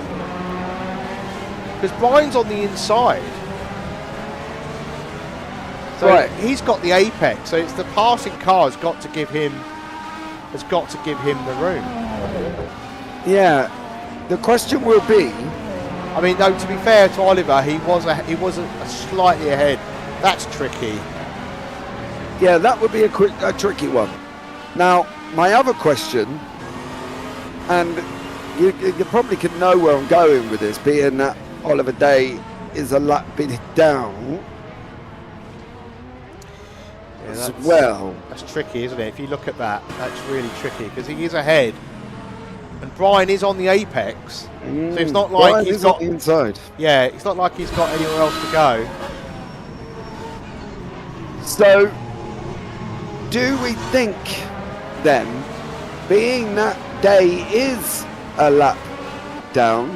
Because Brian's on the inside. So he's got the apex, so it's the passing car has got to give him the room. Yeah. The question will be, I mean, no, to be fair to Oliver, he was slightly ahead. That's tricky. yeah, that would be a tricky one. Now, my other question, and you probably can know where I'm going with this, being that Oliver Day is a lap bit down. As well. That's tricky, isn't it? If you look at that, that's really tricky because he is ahead, and Brian is on the apex, so it's not like Brian he's is got on the inside. Yeah, it's not like he's got anywhere else to go. So, do we think then, being that Day is a lap down,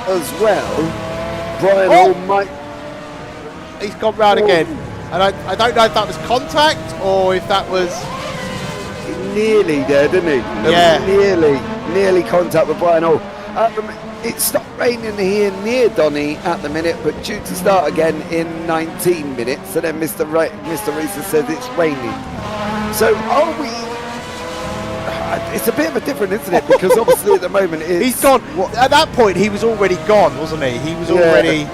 as well, Brian Hall might. He's gone round again. And I don't know if that was contact or if that was nearly there, didn't he? Yeah. Nearly contact with Brian Hall. It stopped raining here near Donny at the minute, but due to start again in 19 minutes. So then Mr. Reese says it's raining. So are we? It's a bit of a different, isn't it? Because obviously at the moment he's gone. At that point, he was already gone, wasn't he? He was already.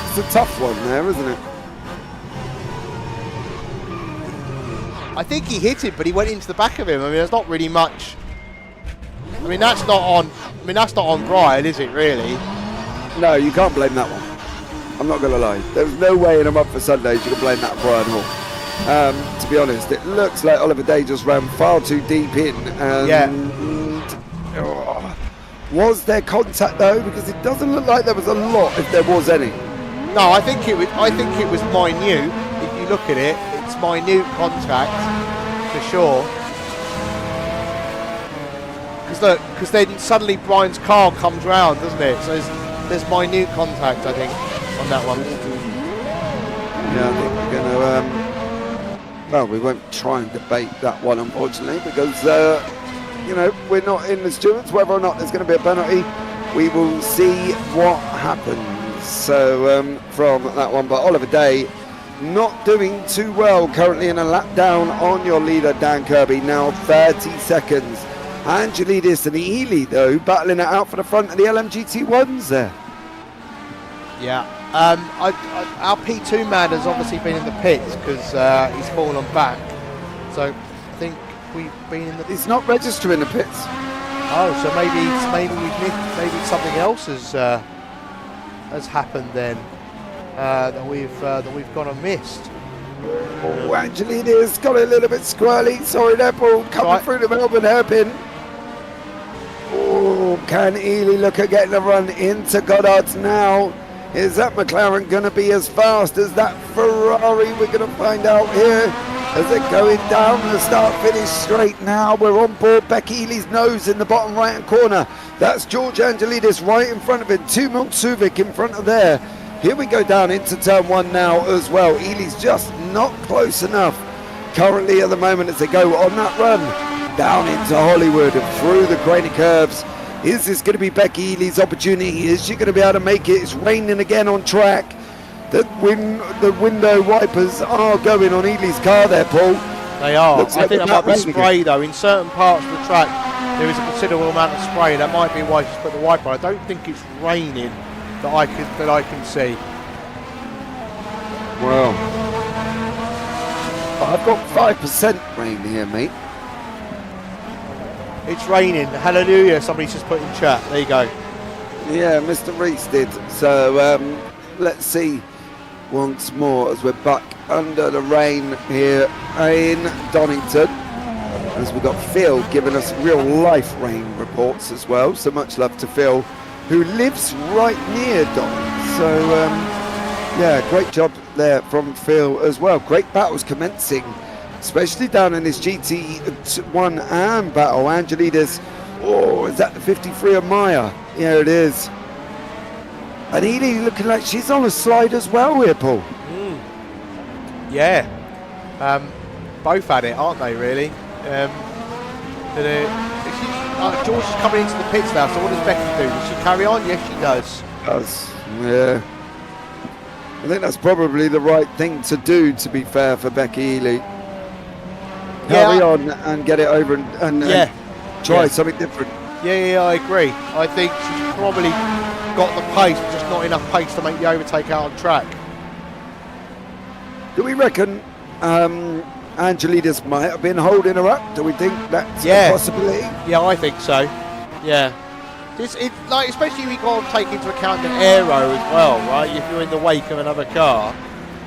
It's a tough one there, isn't it? I think he hit him, but he went into the back of him. I mean, there's not really much. I mean, that's not on. Brian, is it really? No, you can't blame that one. I'm not going to lie. There's no way in a month for Sundays you can blame that on Brian Hall. To be honest, it looks like Oliver Day just ran far too deep in. Was there contact though? Because it doesn't look like there was a lot, if there was any. No, I think it was minute. If you look at it, it's minute contact for sure. Because then suddenly Brian's car comes round, doesn't it? So there's minute contact, I think, on that one. Yeah, I think we're going to. Well, we won't try and debate that one, unfortunately, because we're not in the stewards. Whether or not there's going to be a penalty, we will see what happens. So from that one, but Oliver Day not doing too well currently in a lap down on your leader Dan Kirby, now 30 seconds. Angelidis and Ely though battling it out for the front of the LMGT1s there. Yeah, our P2 man has obviously been in the pits because he's fallen back, so I think we've been in the. It's not registering the pits. Oh, so maybe something else has happened then that we've gone and missed. Oh, Angelidis got a little bit squirrely. Sorry there, Paul, coming through the Melbourne hairpin. Oh, can Ely look at getting a run into Goddard's now? Is that McLaren going to be as fast as that Ferrari? We're going to find out here. as they're going down the start-finish straight now. We're on board Becky Ely's nose in the bottom right-hand corner. That's George Angelidis right in front of him. Tumult Suvic in front of there. Here we go down into turn 1 now as well. Ely's just not close enough currently at the moment as they go on that run down into Hollywood and through the grainy curves. Is this going to be Becky Ely's opportunity? Is she going to be able to make it? It's raining again on track. The window wipers are going on Ely's car there, Paul. They are. Looks I like think they're there might be back spray though. In certain parts of the track, there is a considerable amount of spray. That might be why she's put the wiper. I don't think it's raining that I can see. Well, I've got 5% rain here, mate. It's raining. Hallelujah. Somebody's just put in chat. There you go. Yeah, Mr. Reese did. So let's see once more as we're back under the rain here in Donington. As we've got Phil giving us real life rain reports as well. So much love to Phil, who lives right near Donington. So yeah, great job there from Phil as well. Great battles commencing, especially down in this GT1 and battle. Angelidis, oh, is that the 53 of Maya? Yeah, it is. And Ely looking like she's on a slide as well here, Paul. Yeah. Both at it, aren't they, really? George is coming into the pits now, so what does Becky do? Does she carry on? Yes, she does. Yeah. I think that's probably the right thing to do, to be fair, for Becky Ely. Carry on and get it over and try something different. Yeah, I agree. I think she's probably got the pace, but just not enough pace to make the overtake out on track. Do we reckon Angelidis might have been holding her up? Do we think that's a possibility? Yeah, I think so. Yeah. Like, especially if you got to take into account the aero as well, right? If you're in the wake of another car,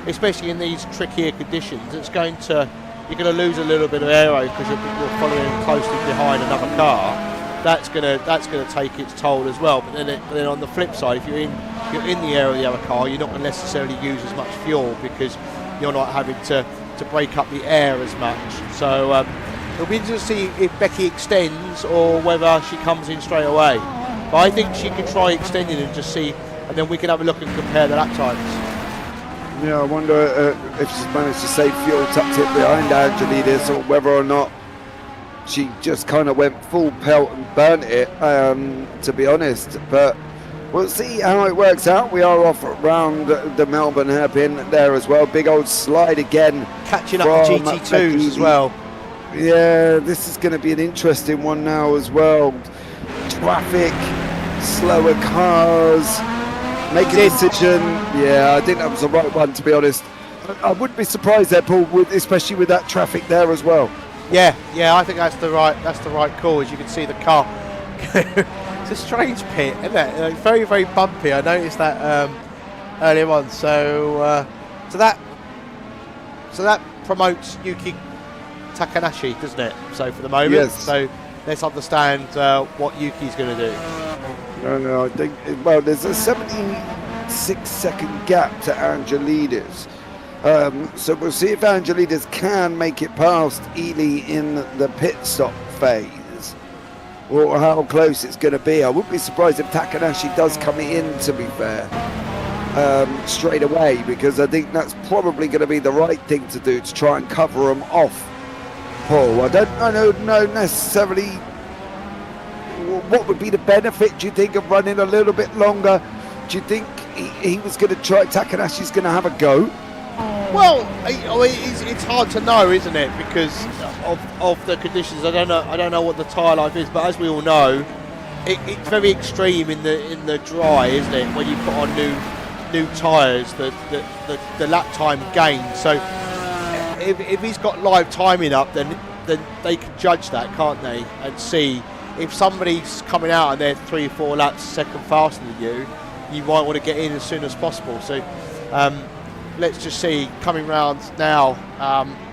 especially in these trickier conditions, you're going to lose a little bit of aero because you're following closely behind another car. That's gonna take its toll as well. But then on the flip side, if you're in the air of the other car, you're not going to necessarily use as much fuel because you're not having to break up the air as much. So it'll be interesting to see if Becky extends or whether she comes in straight away. But I think she can try extending and just see, and then we can have a look and compare the lap times. Yeah, I wonder if she's managed to save fuel tucked it behind Angelidis, or whether or not she just kind of went full pelt and burnt it, to be honest. But we'll see how it works out. We are off around the Melbourne hairpin there as well. Big old slide again. Catching up the GT2s as well. Yeah, this is going to be an interesting one now as well. Traffic, slower cars, make a decision. Yeah, I think that was the right one, to be honest. I wouldn't be surprised there, Paul, especially with that traffic there as well. Yeah, I think that's the right call. As you can see, the car. It's a strange pit, isn't it? Very, very bumpy. I noticed that earlier on. So that promotes Yuki Takanashi, doesn't it? So for the moment, yes. So let's understand what Yuki's going to do. No, I think, well, there's a 76-second gap to Angelidis. So we'll see if Angelidis can make it past Ely in the pit stop phase, or how close it's going to be. I wouldn't be surprised if Takanashi does come in, to be fair, straight away, because I think that's probably going to be the right thing to do, to try and cover them off. Paul, I don't know necessarily what would be the benefit, do you think, of running a little bit longer? Do you think he was going to try, Takanashi's going to have a go? Well, it's hard to know, isn't it? Because of the conditions. I don't know what the tyre life is, but as we all know, it's very extreme in the dry, isn't it? When you put on new tyres, the lap time gain. So if he's got live timing up, then they can judge that, can't they? And see if somebody's coming out and they're 3 or 4 laps second faster than you, you might want to get in as soon as possible. So. Let's just see, coming round now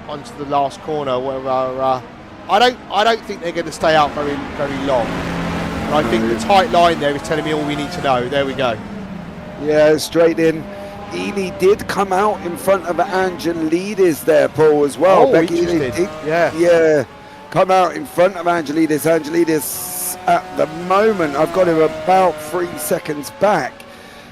onto the last corner, where I don't think they're going to stay out very, very long. And I think the tight line there is telling me all we need to know. There we go. Yeah, straight in. Ely did come out in front of Angelidis there, Paul, as well. Oh, Becky Ely interesting. did, Yeah. come out in front of Angelidis. Angelidis, at the moment, I've got him about 3 seconds back.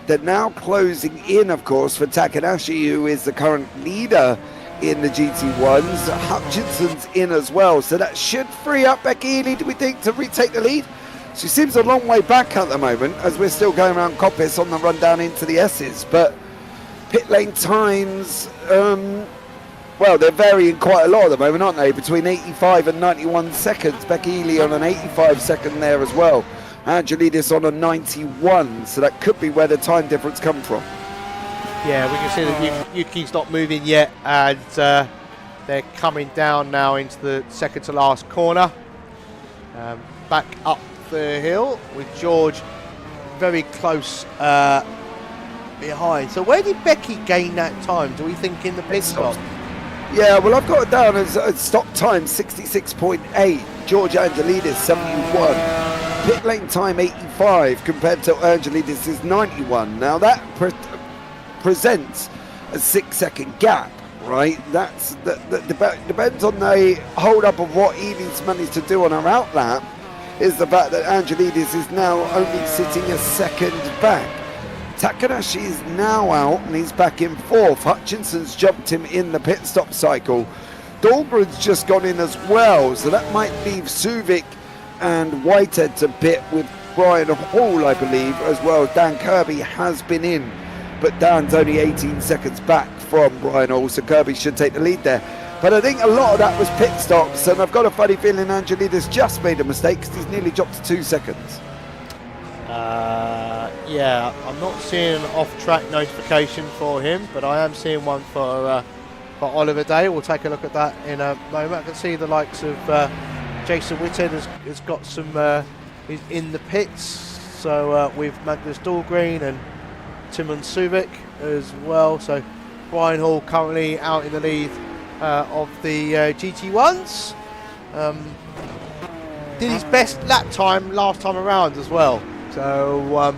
They're now closing in, of course, for Takanashi, who is the current leader in the GT1s. Hutchinson's in as well, so that should free up Becky Ely, do we think, to retake the lead? She seems a long way back at the moment, as we're still going around Coppice on the run down into the S's, but pit lane times, well, they're varying quite a lot at the moment, aren't they? Between 85 and 91 seconds. Becky Ely on an 85 second there as well. Angelidis on a 91, so that could be where the time difference come from. Yeah, we can see that Yuki's not moving yet, and they're coming down now into the second to last corner. Back up the hill with George very close behind. So where did Becky gain that time? Do we think in the pit stop? Yeah, well, I've got it down as stop time 66.8. George Angelidis 71. Pit lane time 85 compared to Angelidis' 91. Now that presents a 6 second gap, right? That depends on the hold up of what Ely's managed to do on her out lap. Is the fact that Angelidis is now only sitting a second back. Takanashi is now out and he's back in fourth. Hutchinson's jumped him in the pit stop cycle. Dahlgren's just gone in as well, so that might leave Suvic and Whitehead to pit with Brian Hall, I believe, as well. Dan Kirby has been in, but Dan's only 18 seconds back from Brian Hall, so Kirby should take the lead there. But I think a lot of that was pit stops, and I've got a funny feeling Angelidis just made a mistake because he's nearly dropped to 2 seconds. Yeah, I'm not seeing an off-track notification for him, but I am seeing one for Oliver Day. We'll take a look at that in a moment. I can see the likes of Jason Whitted has got some is in the pits. So with Magnus Dahlgren and Timon Suvic as well. So Brian Hall currently out in the lead of the GT1s. Did his best lap time last time around as well. So,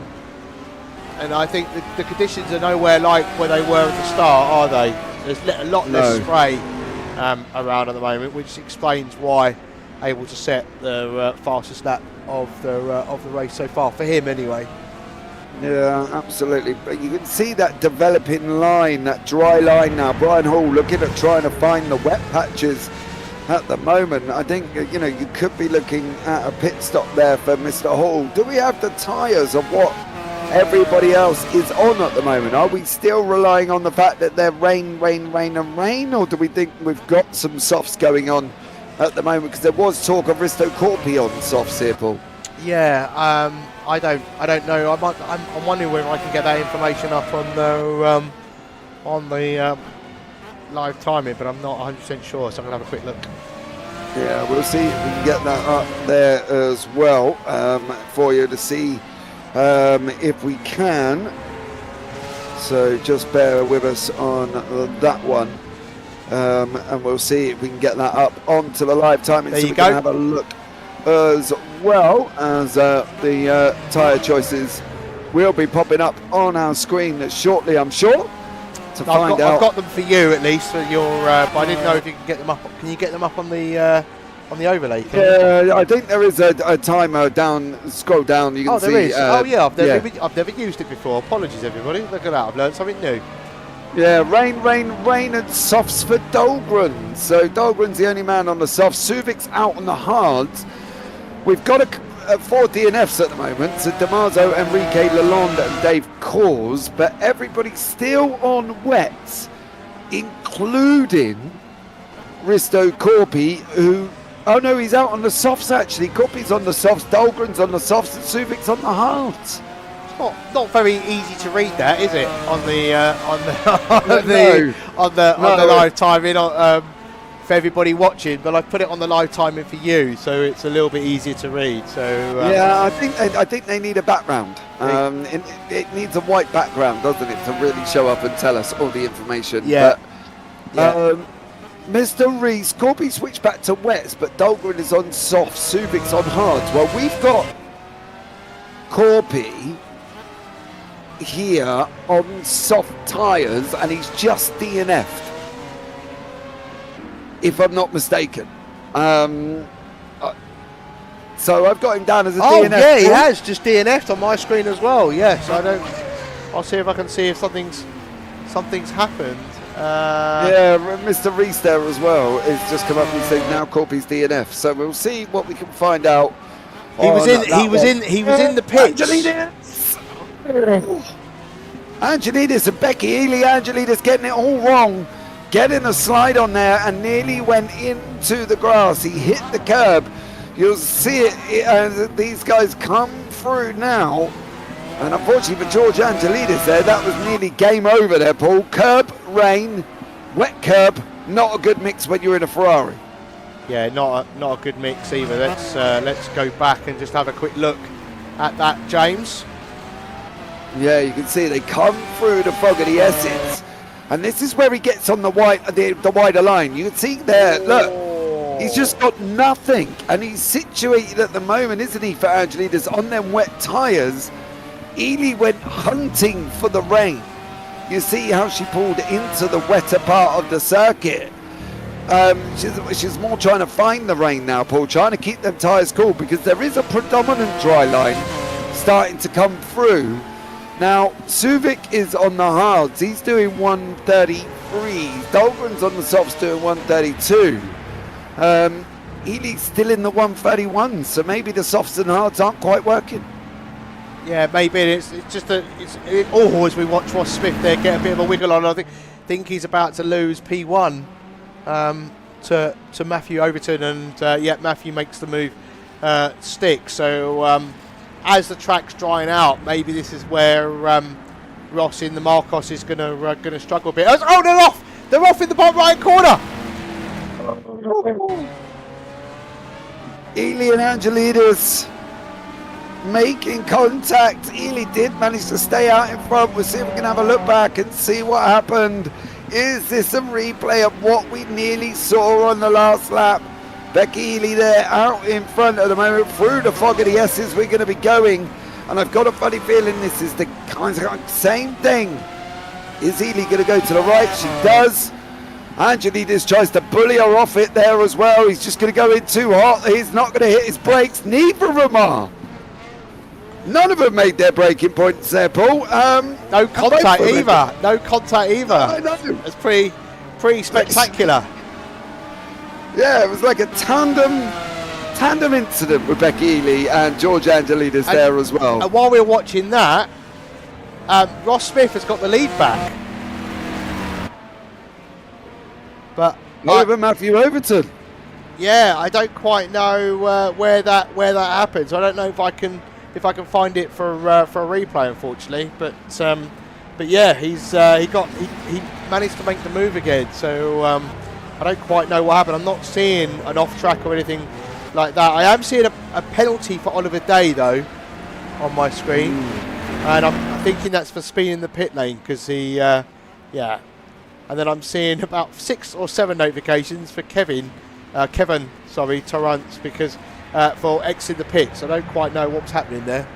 and I think the conditions are nowhere like where they were at the start, are they? There's a lot less spray around at the moment, which explains why able to set the fastest lap of the race so far for him, anyway. Yeah, absolutely. But you can see that developing line, that dry line now. Brian Hall looking at trying to find the wet patches at the moment. I think, you know, you could be looking at a pit stop there for Mr. Hall. Do we have the tyres of what everybody else is on at the moment? Are we still relying on the fact that they're rain, and rain? Or do we think we've got some softs going on at the moment? Because there was talk of Risto Corpi on softs here, Paul. Yeah, I don't know. I'm wondering whether I can get that information up on the live timing, but I'm not 100% sure, so I'm going to have a quick look. Yeah, we'll see if we can get that up there as well for you to see if we can. So just bear with us on that one, and we'll see if we can get that up onto the live timing. There so you we go. Can have a look as well as the tyre choices will be popping up on our screen shortly, I'm sure. I've got them for you at least for your. But I didn't know if you can get them up. Can you get them up on the overlay? Yeah, I think there is a timer down. Scroll down. You can see. There is. I've never used it before. Apologies, everybody. Look at that. I've learned something new. Yeah, rain, and softs for Dahlgren. So Dahlgren's the only man on the softs. Suvic's out on the hards. We've got four DNFs at the moment, so Dimarzo, Enrique Lalonde and Dave Cause, but everybody's still on wets, including Risto Corpi, who, oh no, he's out on the softs actually. Corpi's on the softs, Dahlgren's on the softs, and Suvic's on the hards. It's not very easy to read that, is it? On the live timing for everybody watching, but I put it on the live timing for you, so it's a little bit easier to read. So yeah, I think they need a background. It needs a white background, doesn't it, to really show up and tell us all the information. Yeah. But, Mr. Rees, Corby switched back to wets, but Dahlgren is on soft, Suvic's on hards. Well, we've got Corby here on soft tyres, and he's just DNF'd, if I'm not mistaken. So I've got him down as a DNF. Oh yeah, he has just DNF'd on my screen as well. Yes, I'll see if I can see if something's happened. Yeah, Mr. Reese there as well. It's just come up and said now Corpy's DNF. So we'll see what we can find out. He was in the pits. Angelidis and Becky Ely. Angelidis getting it all wrong, getting a slide on there and nearly went into the grass. He hit the curb. You'll see it. These guys come through now. And unfortunately for George Angelidis there, that was nearly game over there, Paul. Curb, rain, wet curb, not a good mix when you're in a Ferrari. Yeah, not a good mix either. Let's go back and just have a quick look at that, James. Yeah, you can see they come through the fog of the Essex. And this is where he gets on the wider line. You can see there, look, he's just got nothing. And he's situated at the moment, isn't he, for Angelidis on them wet tyres. Ely went hunting for the rain. You see how she pulled into the wetter part of the circuit. She's more trying to find the rain now, Paul, trying to keep them tyres cool, because there is a predominant dry line starting to come through. Now, Suzuka is on the hards. He's doing 133. Dahlgren's on the softs doing 132. Ely's still in the 131, so maybe the softs and hards aren't quite working. Yeah, maybe it's just as we watch Ross Smith there get a bit of a wiggle on. I think he's about to lose P1 to Matthew Overton, and yeah, Matthew makes the move stick. So as the track's drying out, maybe this is where Ross in the Marcos is gonna struggle a bit. Oh, they're off! They're off in the bottom right corner. Ely and Angelidis making contact. Ely did manage to stay out in front. We'll see if we can have a look back and see what happened. Is this a replay of what we nearly saw on the last lap? Becky Ely there out in front at the moment. Through the fog of the S's we're going to be going. And I've got a funny feeling this is the kind of same thing. Is Ely going to go to the right? She does. Angelidis tries to bully her off it there as well. He's just going to go in too hot. He's not going to hit his brakes. Neither of them are. None of them made their braking points there, Paul. No contact either. No contact either. I know. It's pretty spectacular. Yeah, it was like a tandem incident with Becky Ely and George Angelidis there as well. And while we're watching that, Ross Smith has got the lead back. But over Matthew Overton. Yeah, I don't quite know where that happens. I don't know if I can find it for a replay, unfortunately. But yeah, he managed to make the move again. So I don't quite know what happened. I'm not seeing an off track or anything like that. I am seeing a penalty for Oliver Day though on my screen, and I'm thinking that's for speed in the pit lane because he yeah. And then I'm seeing about 6 or 7 notifications for Kevin Torrance because for exiting the pits. I don't quite know what's happening there.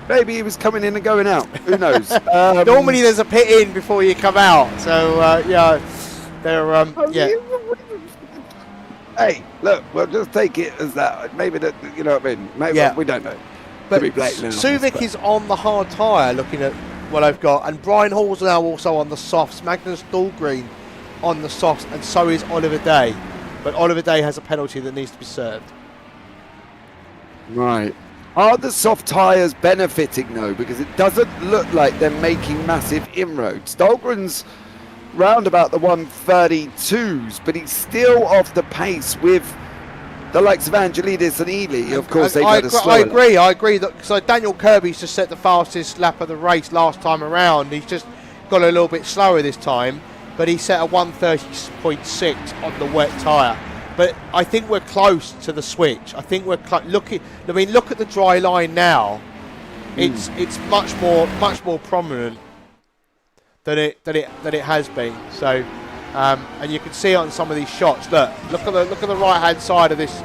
Maybe he was coming in and going out. Who knows? Normally there's a pit in before you come out. So yeah, they're yeah. Hey, look, we'll just take it as that. Maybe that, you know what I mean? Maybe we don't know. But Suzuka is on the hard tyre, looking at what I've got, and Brian Hall's now also on the softs. Magnus Dahlgren on the softs, and so is Oliver Day. But Oliver Day has a penalty that needs to be served. Right. Are the soft tyres benefiting though? Because it doesn't look like they're making massive inroads. Dahlgren's round about the 132s, but he's still off the pace with the likes of Angelidis and Ely. Of course, I agree. So Daniel Kirby's just set the fastest lap of the race last time around. He's just got a little bit slower this time, but he set a 130.6 on the wet tyre. But I think we're close to the switch. I think we're look at the dry line now. It's much more prominent than it has been. So, and you can see it on some of these shots. Look at the right hand side of this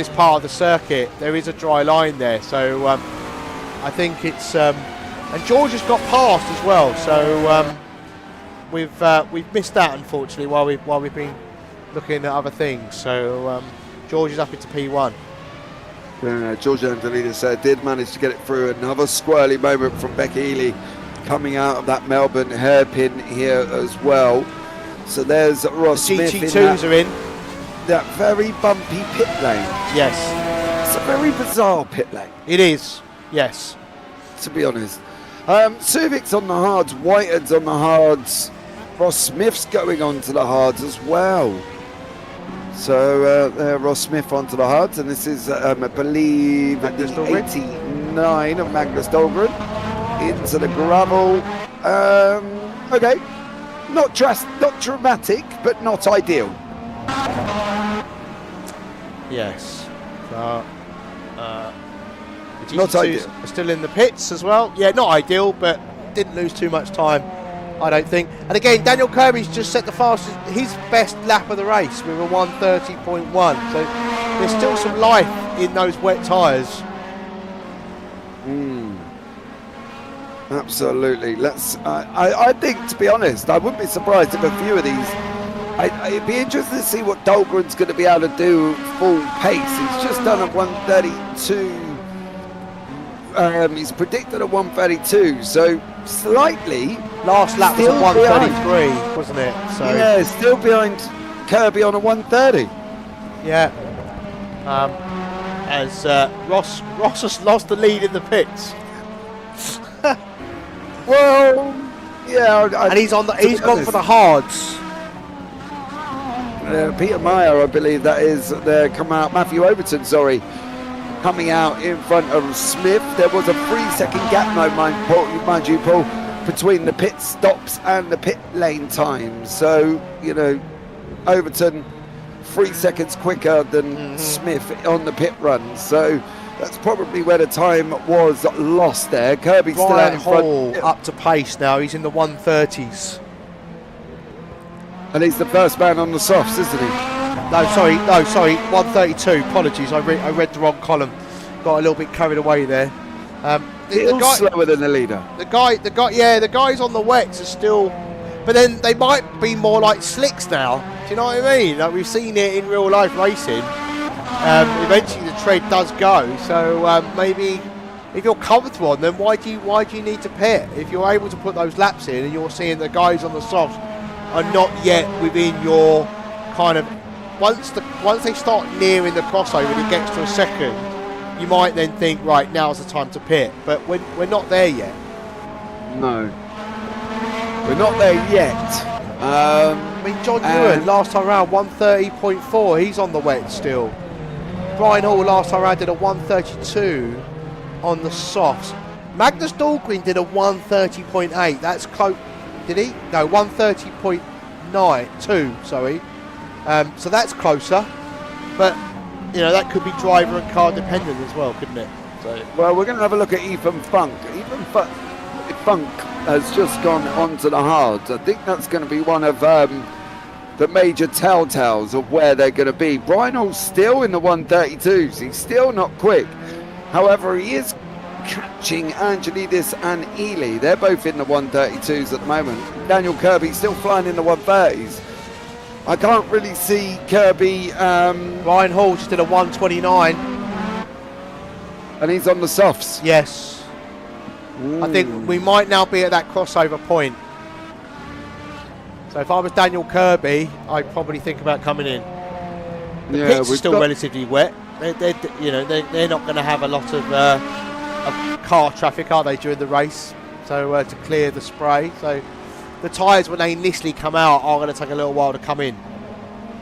part of the circuit. There is a dry line there. So I think it's And George has got past as well, so we've missed that unfortunately while we've been looking at other things. So George is up into P1. George Angelina said did manage to get it through. Another squirrely moment from Becky Ely coming out of that Melbourne hairpin here as well. So there's Ross Smith GT2s are in that very bumpy pit lane. Yes, It's a very bizarre pit lane, it is. Yes, to be honest. Civic's on the hards, Whitehead's on the hards, Ross Smith's going on to the hards as well. So Ross Smith onto the hards, and this is, I believe, Magnus the Dahlgren. 89 of Magnus Dahlgren into the gravel. Okay, not dramatic, but not ideal. yes. So, the Not GT2s ideal. are still in the pits as well. Yeah, not ideal, but didn't lose too much time, I don't think. And again, Daniel Kirby's just set the fastest, his best lap of the race with a 1:30.1. So there's still some life in those wet tyres. Absolutely. I think, to be honest, I wouldn't be surprised if a few of these. It'd be interesting to see what Dahlgren's going to be able to do full pace. He's just done a 1:32. He's predicted a 1:32, so slightly. Last lap was Still a 1:33, wasn't it? So Yeah, still behind Kirby on a 1:30. yeah. As Ross has lost the lead in the pits, Well, yeah, and he's gone for the hards. Peter Meyer, I believe that is, Matthew Overton, sorry, coming out in front of Smith. There was a 3-second gap, mind you, Paul, between the pit stops and the pit lane times. So, Overton 3 seconds quicker than Smith on the pit run. So that's probably where the time was lost there. Kirby's still out Brian in front. Hall up to pace now. He's in the 1:30s. And he's the first man on the softs, isn't he? No, sorry, 1:32. Apologies, I read the wrong column. Got a little bit carried away there. Still slower than the leader. The guys on the wets are still, but then they might be more like slicks now. Do you know what I mean? Like we've seen it in real life racing. Eventually the tread does go. So maybe if you're comfortable on them, why do you need to pit? If you're able to put those laps in and you're seeing the guys on the softs are not yet within your kind of, once they start nearing the crossover and it gets to a second, you might then think, right, now's the time to pit. But we're not there yet. No. We're not there yet. I mean, John Ewan last time round 1:30.4. He's on the wet still. Brian Hall last time round did a 1:32 on the softs. Magnus Dahlgren did a 1:30.8. That's close. Did he? No, 1:30.92. Sorry. So that's closer. But that could be driver and car dependent as well, couldn't it? So. Well, we're going to have a look at Ethan Funk. Funk has just gone onto the hards. I think that's going to be one of the major telltales of where they're going to be. Brian Hall's still in the 1:32s. He's still not quick. However, he is catching Angelidis and Ely. They're both in the 1:32s at the moment. Daniel Kirby still flying in the 1:30s. I can't really see Kirby. Brian Hall just did a 1:29. And he's on the softs. Yes. I think we might now be at that crossover point. So if I was Daniel Kirby, I'd probably think about coming in. The pits are still relatively wet. They're not going to have a lot of car traffic, are they, during the race? So to clear the spray. So the tyres, when they initially come out, are going to take a little while to come in.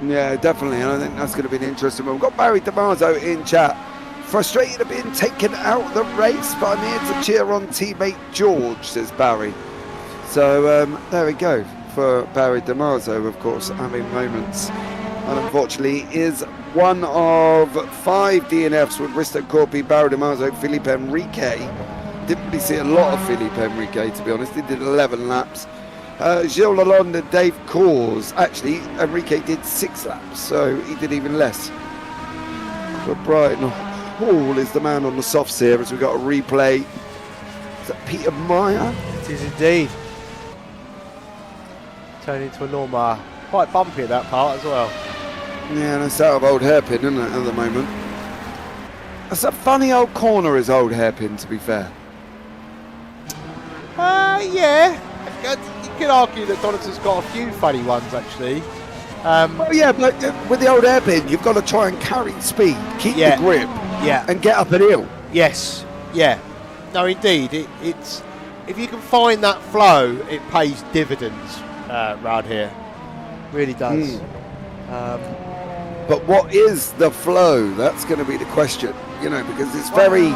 Yeah, definitely. And I think that's going to be an interesting one. We've got Barry Dimarzo in chat. Frustrated of being taken out of the race, but I'm here to cheer on teammate George, says Barry. So there we go for Barry Dimarzo, of course, having moments. And unfortunately is one of 5 DNFs with Risto Corpi, Barry Dimarzo, Felipe Enrique. Didn't really see a lot of Felipe Enrique, to be honest. He did 11 laps. Gilles Lalonde and Dave Coors. Actually, Enrique did 6 laps, so he did even less. But Brian Hall is the man on the softs here, as we've got a replay Is that Peter Meyer? It is indeed. Turning into a normal, quite bumpy at that part as well. Yeah, that's out of Old Hairpin, isn't it, at the moment? That's a funny old corner, is Old Hairpin, to be fair. Yeah. You could argue that Donington's got a few funny ones, actually. Oh yeah, but with the Old Hairpin, you've got to try and carry speed, keep the grip, and get up an hill. Yes, yeah. No, indeed. It's if you can find that flow, it pays dividends round here. Really does. But what is the flow? That's going to be the question, you know, because it's very...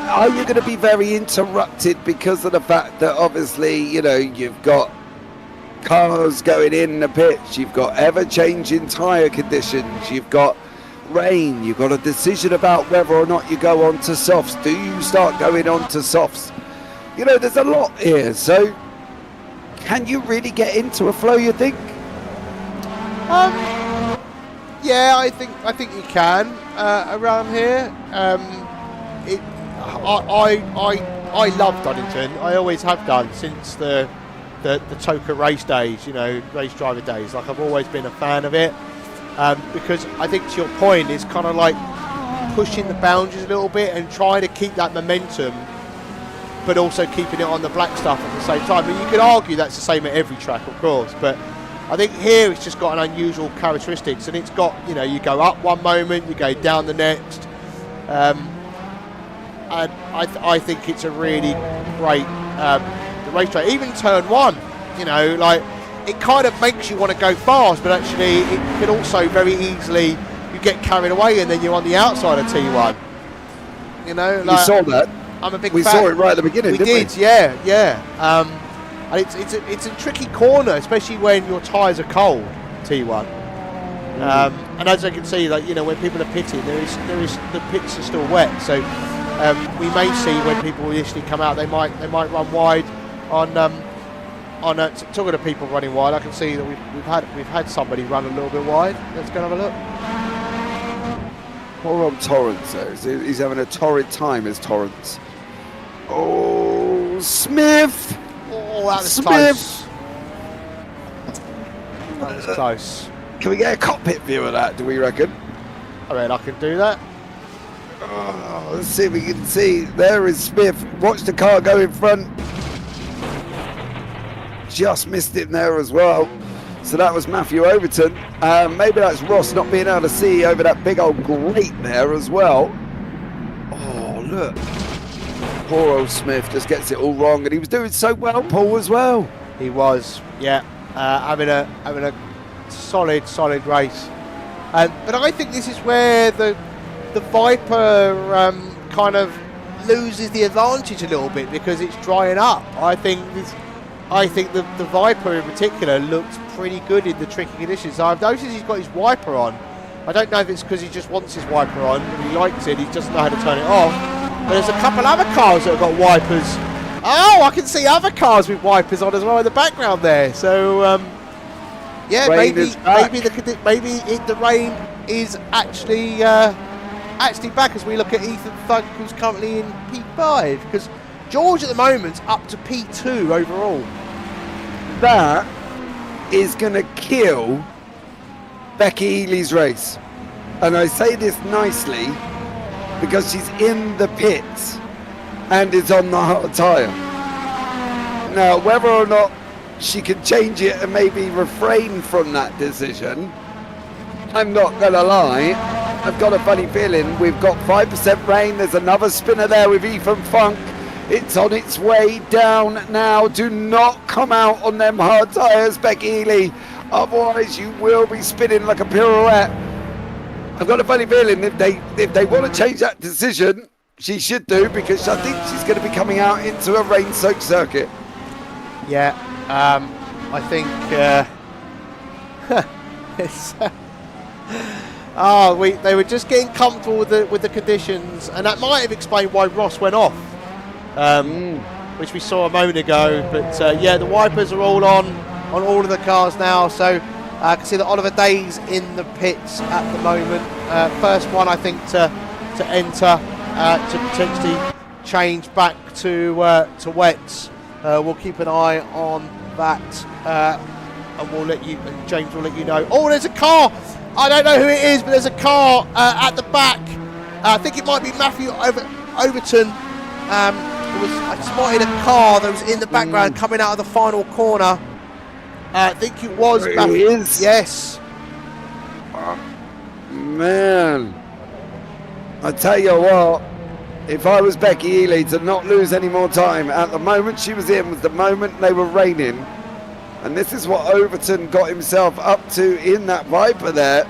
Are you going to be very interrupted because of the fact that obviously, you know, you've got cars going in the pitch, you've got ever-changing tyre conditions, you've got rain, you've got a decision about whether or not you go on to softs. Do you start going on to softs? You know, there's a lot here, so can you really get into a flow, you think? Yeah, I think you can around here. I love Donington. I always have done since the Toka race days, you know, race driver days. Like, I've always been a fan of it because I think, to your point, it's kind of like pushing the boundaries a little bit and trying to keep that momentum, but also keeping it on the black stuff at the same time. But you could argue that's the same at every track, of course, but I think here it's just got an unusual characteristics, and it's got, you know, you go up one moment, you go down the next, and I think it's a really great racetrack. Even turn one, you know, like, it kind of makes you want to go fast, but actually it can also very easily, you get carried away and then you're on the outside of T1. You know, like, you saw that. I'm a big we fan. saw it right at the beginning, didn't we? Yeah. And it's a tricky corner, especially when your tyres are cold, T1. And as I can see, like, you know, when people are pitting, there is the pits are still wet, so we may see when people initially come out, they might run wide on talking to people running wide. I can see that we've had somebody run a little bit wide. Let's go and have a look. Poor old Torrance, though. He's having a torrid time, is Torrance. Oh, Smith! Oh, that was Smith. close. That was close. Can we get a cockpit view of that, do we reckon? I mean, I can do that. Oh, let's see if we can see. There is Smith. Watch the car go in front. Just missed him there as well. So that was Matthew Overton. Maybe that's Ross not being able to see over that big old grate there as well. Oh, look. Poor old Smith just gets it all wrong, and he was doing so well, Paul, as well. He was, yeah, having a solid race. But I think this is where the Viper kind of loses the advantage a little bit because it's drying up. I think the Viper in particular looks pretty good in the tricky conditions. I've noticed he's got his wiper on. I don't know if it's because he just wants his wiper on and he likes it, he doesn't know how to turn it off. But there's a couple other cars that have got wipers. Oh, I can see other cars with wipers on as well in the background there. So, yeah, maybe the rain is actually back as we look at Ethan Thug, who's currently in P5, because George at the moment's up to P2 overall. That is going to kill Becky Ely's race. And I say this nicely because she's in the pits and is on the hard tyre. Now, whether or not she can change it and maybe refrain from that decision, I'm not going to lie, I've got a funny feeling. We've got 5% rain. There's another spinner there with Ethan Funk. It's on its way down now. Do not come out on them hard tyres, Becky Ely. Otherwise, you will be spinning like a pirouette. I've got a funny feeling if they want to change that decision, she should do, because I think she's going to be coming out into a rain-soaked circuit. Yeah, I think it's. They were just getting comfortable with the conditions, and that might have explained why Ross went off, which we saw a moment ago. But yeah, the wipers are all on all of the cars now, so I can see that Oliver Day's in the pits at the moment. First one, I think, to enter to potentially change back to wets. We'll keep an eye on that, and we'll let you. And James will let you know. Oh, there's a car. I don't know who it is, but there's a car at the back. I think it might be Matthew Overton. I spotted a car that was in the background coming out of the final corner. I think it was Matthew. Yes. Man, I tell you what, if I was Becky Ely, to not lose any more time, at the moment she was in was the moment they were raining, and this is what Overton got himself up to in that Viper there,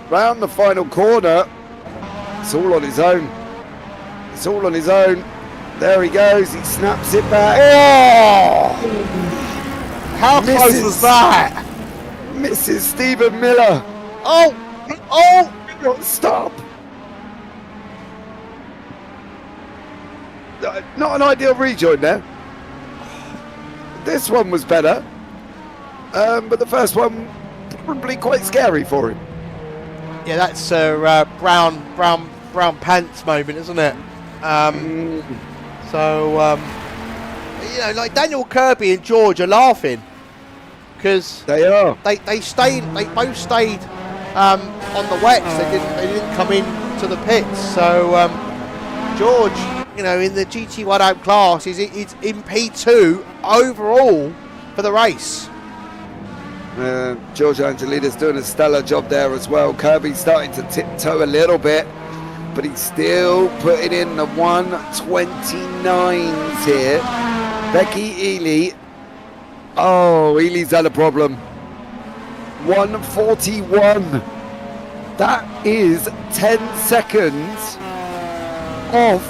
round the final corner. It's all on his own. It's all on his own. There he goes. He snaps it back. Oh! How close was that? Mrs. Stephen Miller. Oh! Stop. Not an ideal rejoin there. This one was better. But the first one probably quite scary for him. Yeah, that's a brown pants moment, isn't it? So, you know, like Daniel Kirby and George are laughing because they both stayed on the wets. They didn't come in to the pits. So George, you know, in the GT1 out class, is in P2 overall for the race. George Angelina's doing a stellar job there as well. Kirby's starting to tiptoe a little bit, but he's still putting in the 129s here. Becky Ely. Oh, Ely's had a problem. 141. That is 10 seconds off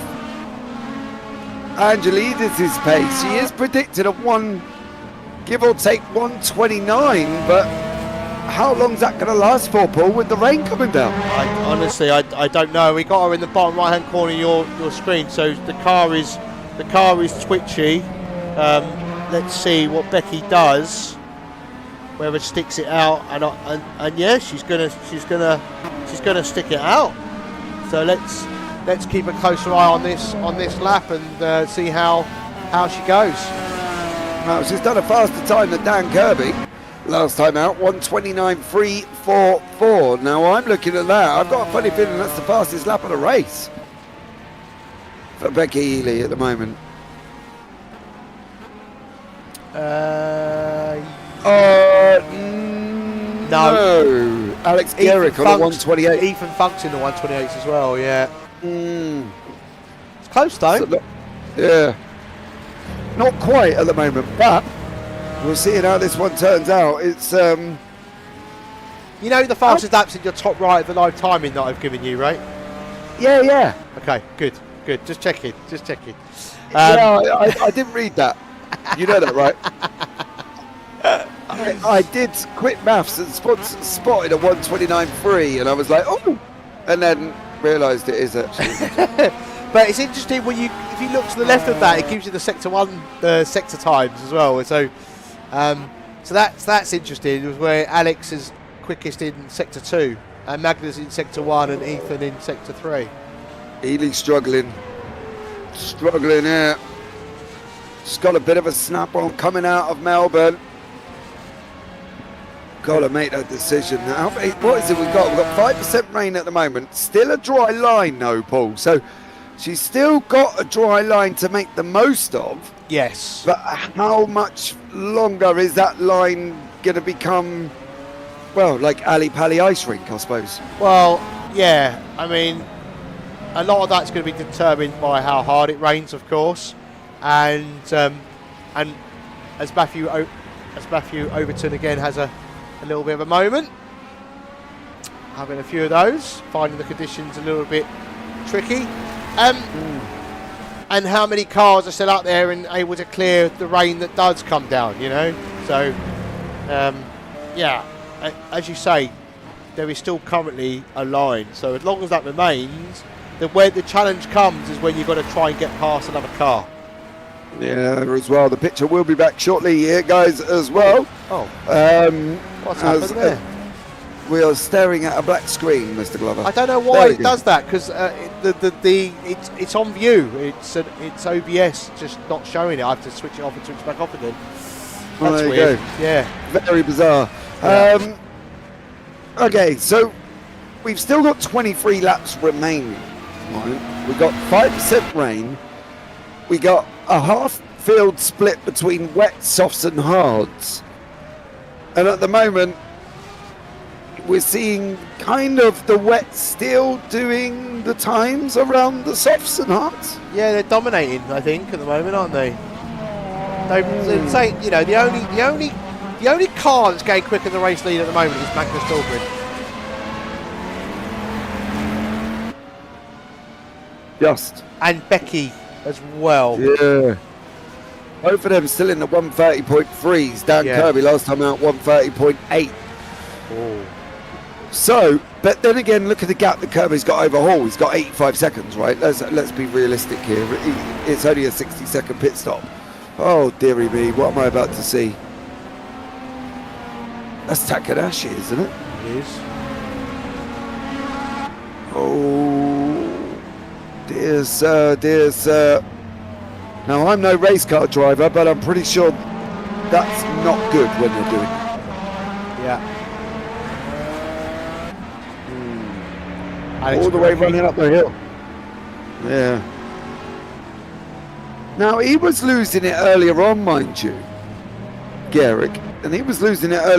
Angelidis' pace. She is predicted a give or take 129, but how long's that going to last for, Paul, with the rain coming down? Honestly, I don't know. We got her in the bottom right hand corner of your screen, so the car is twitchy. Let's see what Becky does, whether it sticks it out, and yeah, she's gonna stick it out. So let's keep a closer eye on this lap and see how she goes. Well, she's done a faster time than Dan Kirby last time out, 129.344. Now I'm looking at that. I've got a funny feeling that's the fastest lap of the race for Becky Ely at the moment. No. Alex Garrick on the 128. Ethan Funk's in the 128s as well, yeah. It's close though. Yeah. Not quite at the moment, but we'll see how this one turns out. It's you know the fastest laps in your top right of the live timing that I've given you, right? Yeah. Okay, good. Just checking. Yeah, I didn't read that. You know that, right? I did quick maths and spotted a 129.3, and I was like, oh, and then realised it is actually. But it's interesting when if you look to the left of that, it gives you the sector 1, the sector times as well. So, so that's interesting. It was where Alex is quickest in sector 2, and Magnus in sector 1, and Ethan in sector 3. Ely struggling here. Just got a bit of a snap on coming out of Melbourne. Got to make that decision now. What is it we've got? We've got 5% rain at the moment. Still a dry line though, Paul. So she's still got a dry line to make the most of. Yes. But how much longer is that line going to become, well, like Ali Pali ice rink, I suppose? Well, yeah. I mean, a lot of that's going to be determined by how hard it rains, of course. And as Matthew Overton again has a little bit of a moment, having a few of those, finding the conditions a little bit tricky, and how many cars are still out there and able to clear the rain that does come down, you know. So yeah, as you say, there is still currently a line, so as long as that remains, where the challenge comes is when you've got to try and get past another car. Yeah, as well. The picture will be back shortly here, guys, as well. What's happened there? We are staring at a black screen, Mr. Glover. I don't know There why we it go. does that, because it's on view. It's OBS just not showing it. I have to switch it off and switch it back off again. Well, That's there you weird. go. Yeah. Very bizarre. Yeah. Okay, so we've still got 23 laps remaining. Right? We got 5% rain. We got a half field split between wet, softs, and hards. And at the moment, we're seeing kind of the wet still doing the times around the softs and hards. Yeah, they're dominating, I think, at the moment, aren't they? They're saying, you know, the only car that's going quicker than the race lead at the moment is Magnus Dahlgren. Just. And Becky as well. Yeah. Both of them still in the 130.3s. Dan Yeah. Kirby last time out 130.8. Oh. So, but then again, look at the gap that Kirby's got over Hall. He's got 85 seconds, right? Let's be realistic here. It's only a 60-second pit stop. Oh, dearie me, what am I about to see? That's Takahashi, isn't it? It is. Oh, dear sir, dear sir. Now, I'm no race car driver, but I'm pretty sure that's not good when they're doing it. Yeah. All the way running up the hill. Yeah. Now, he was losing it earlier on, mind you, Garrick, and he was losing it earlier.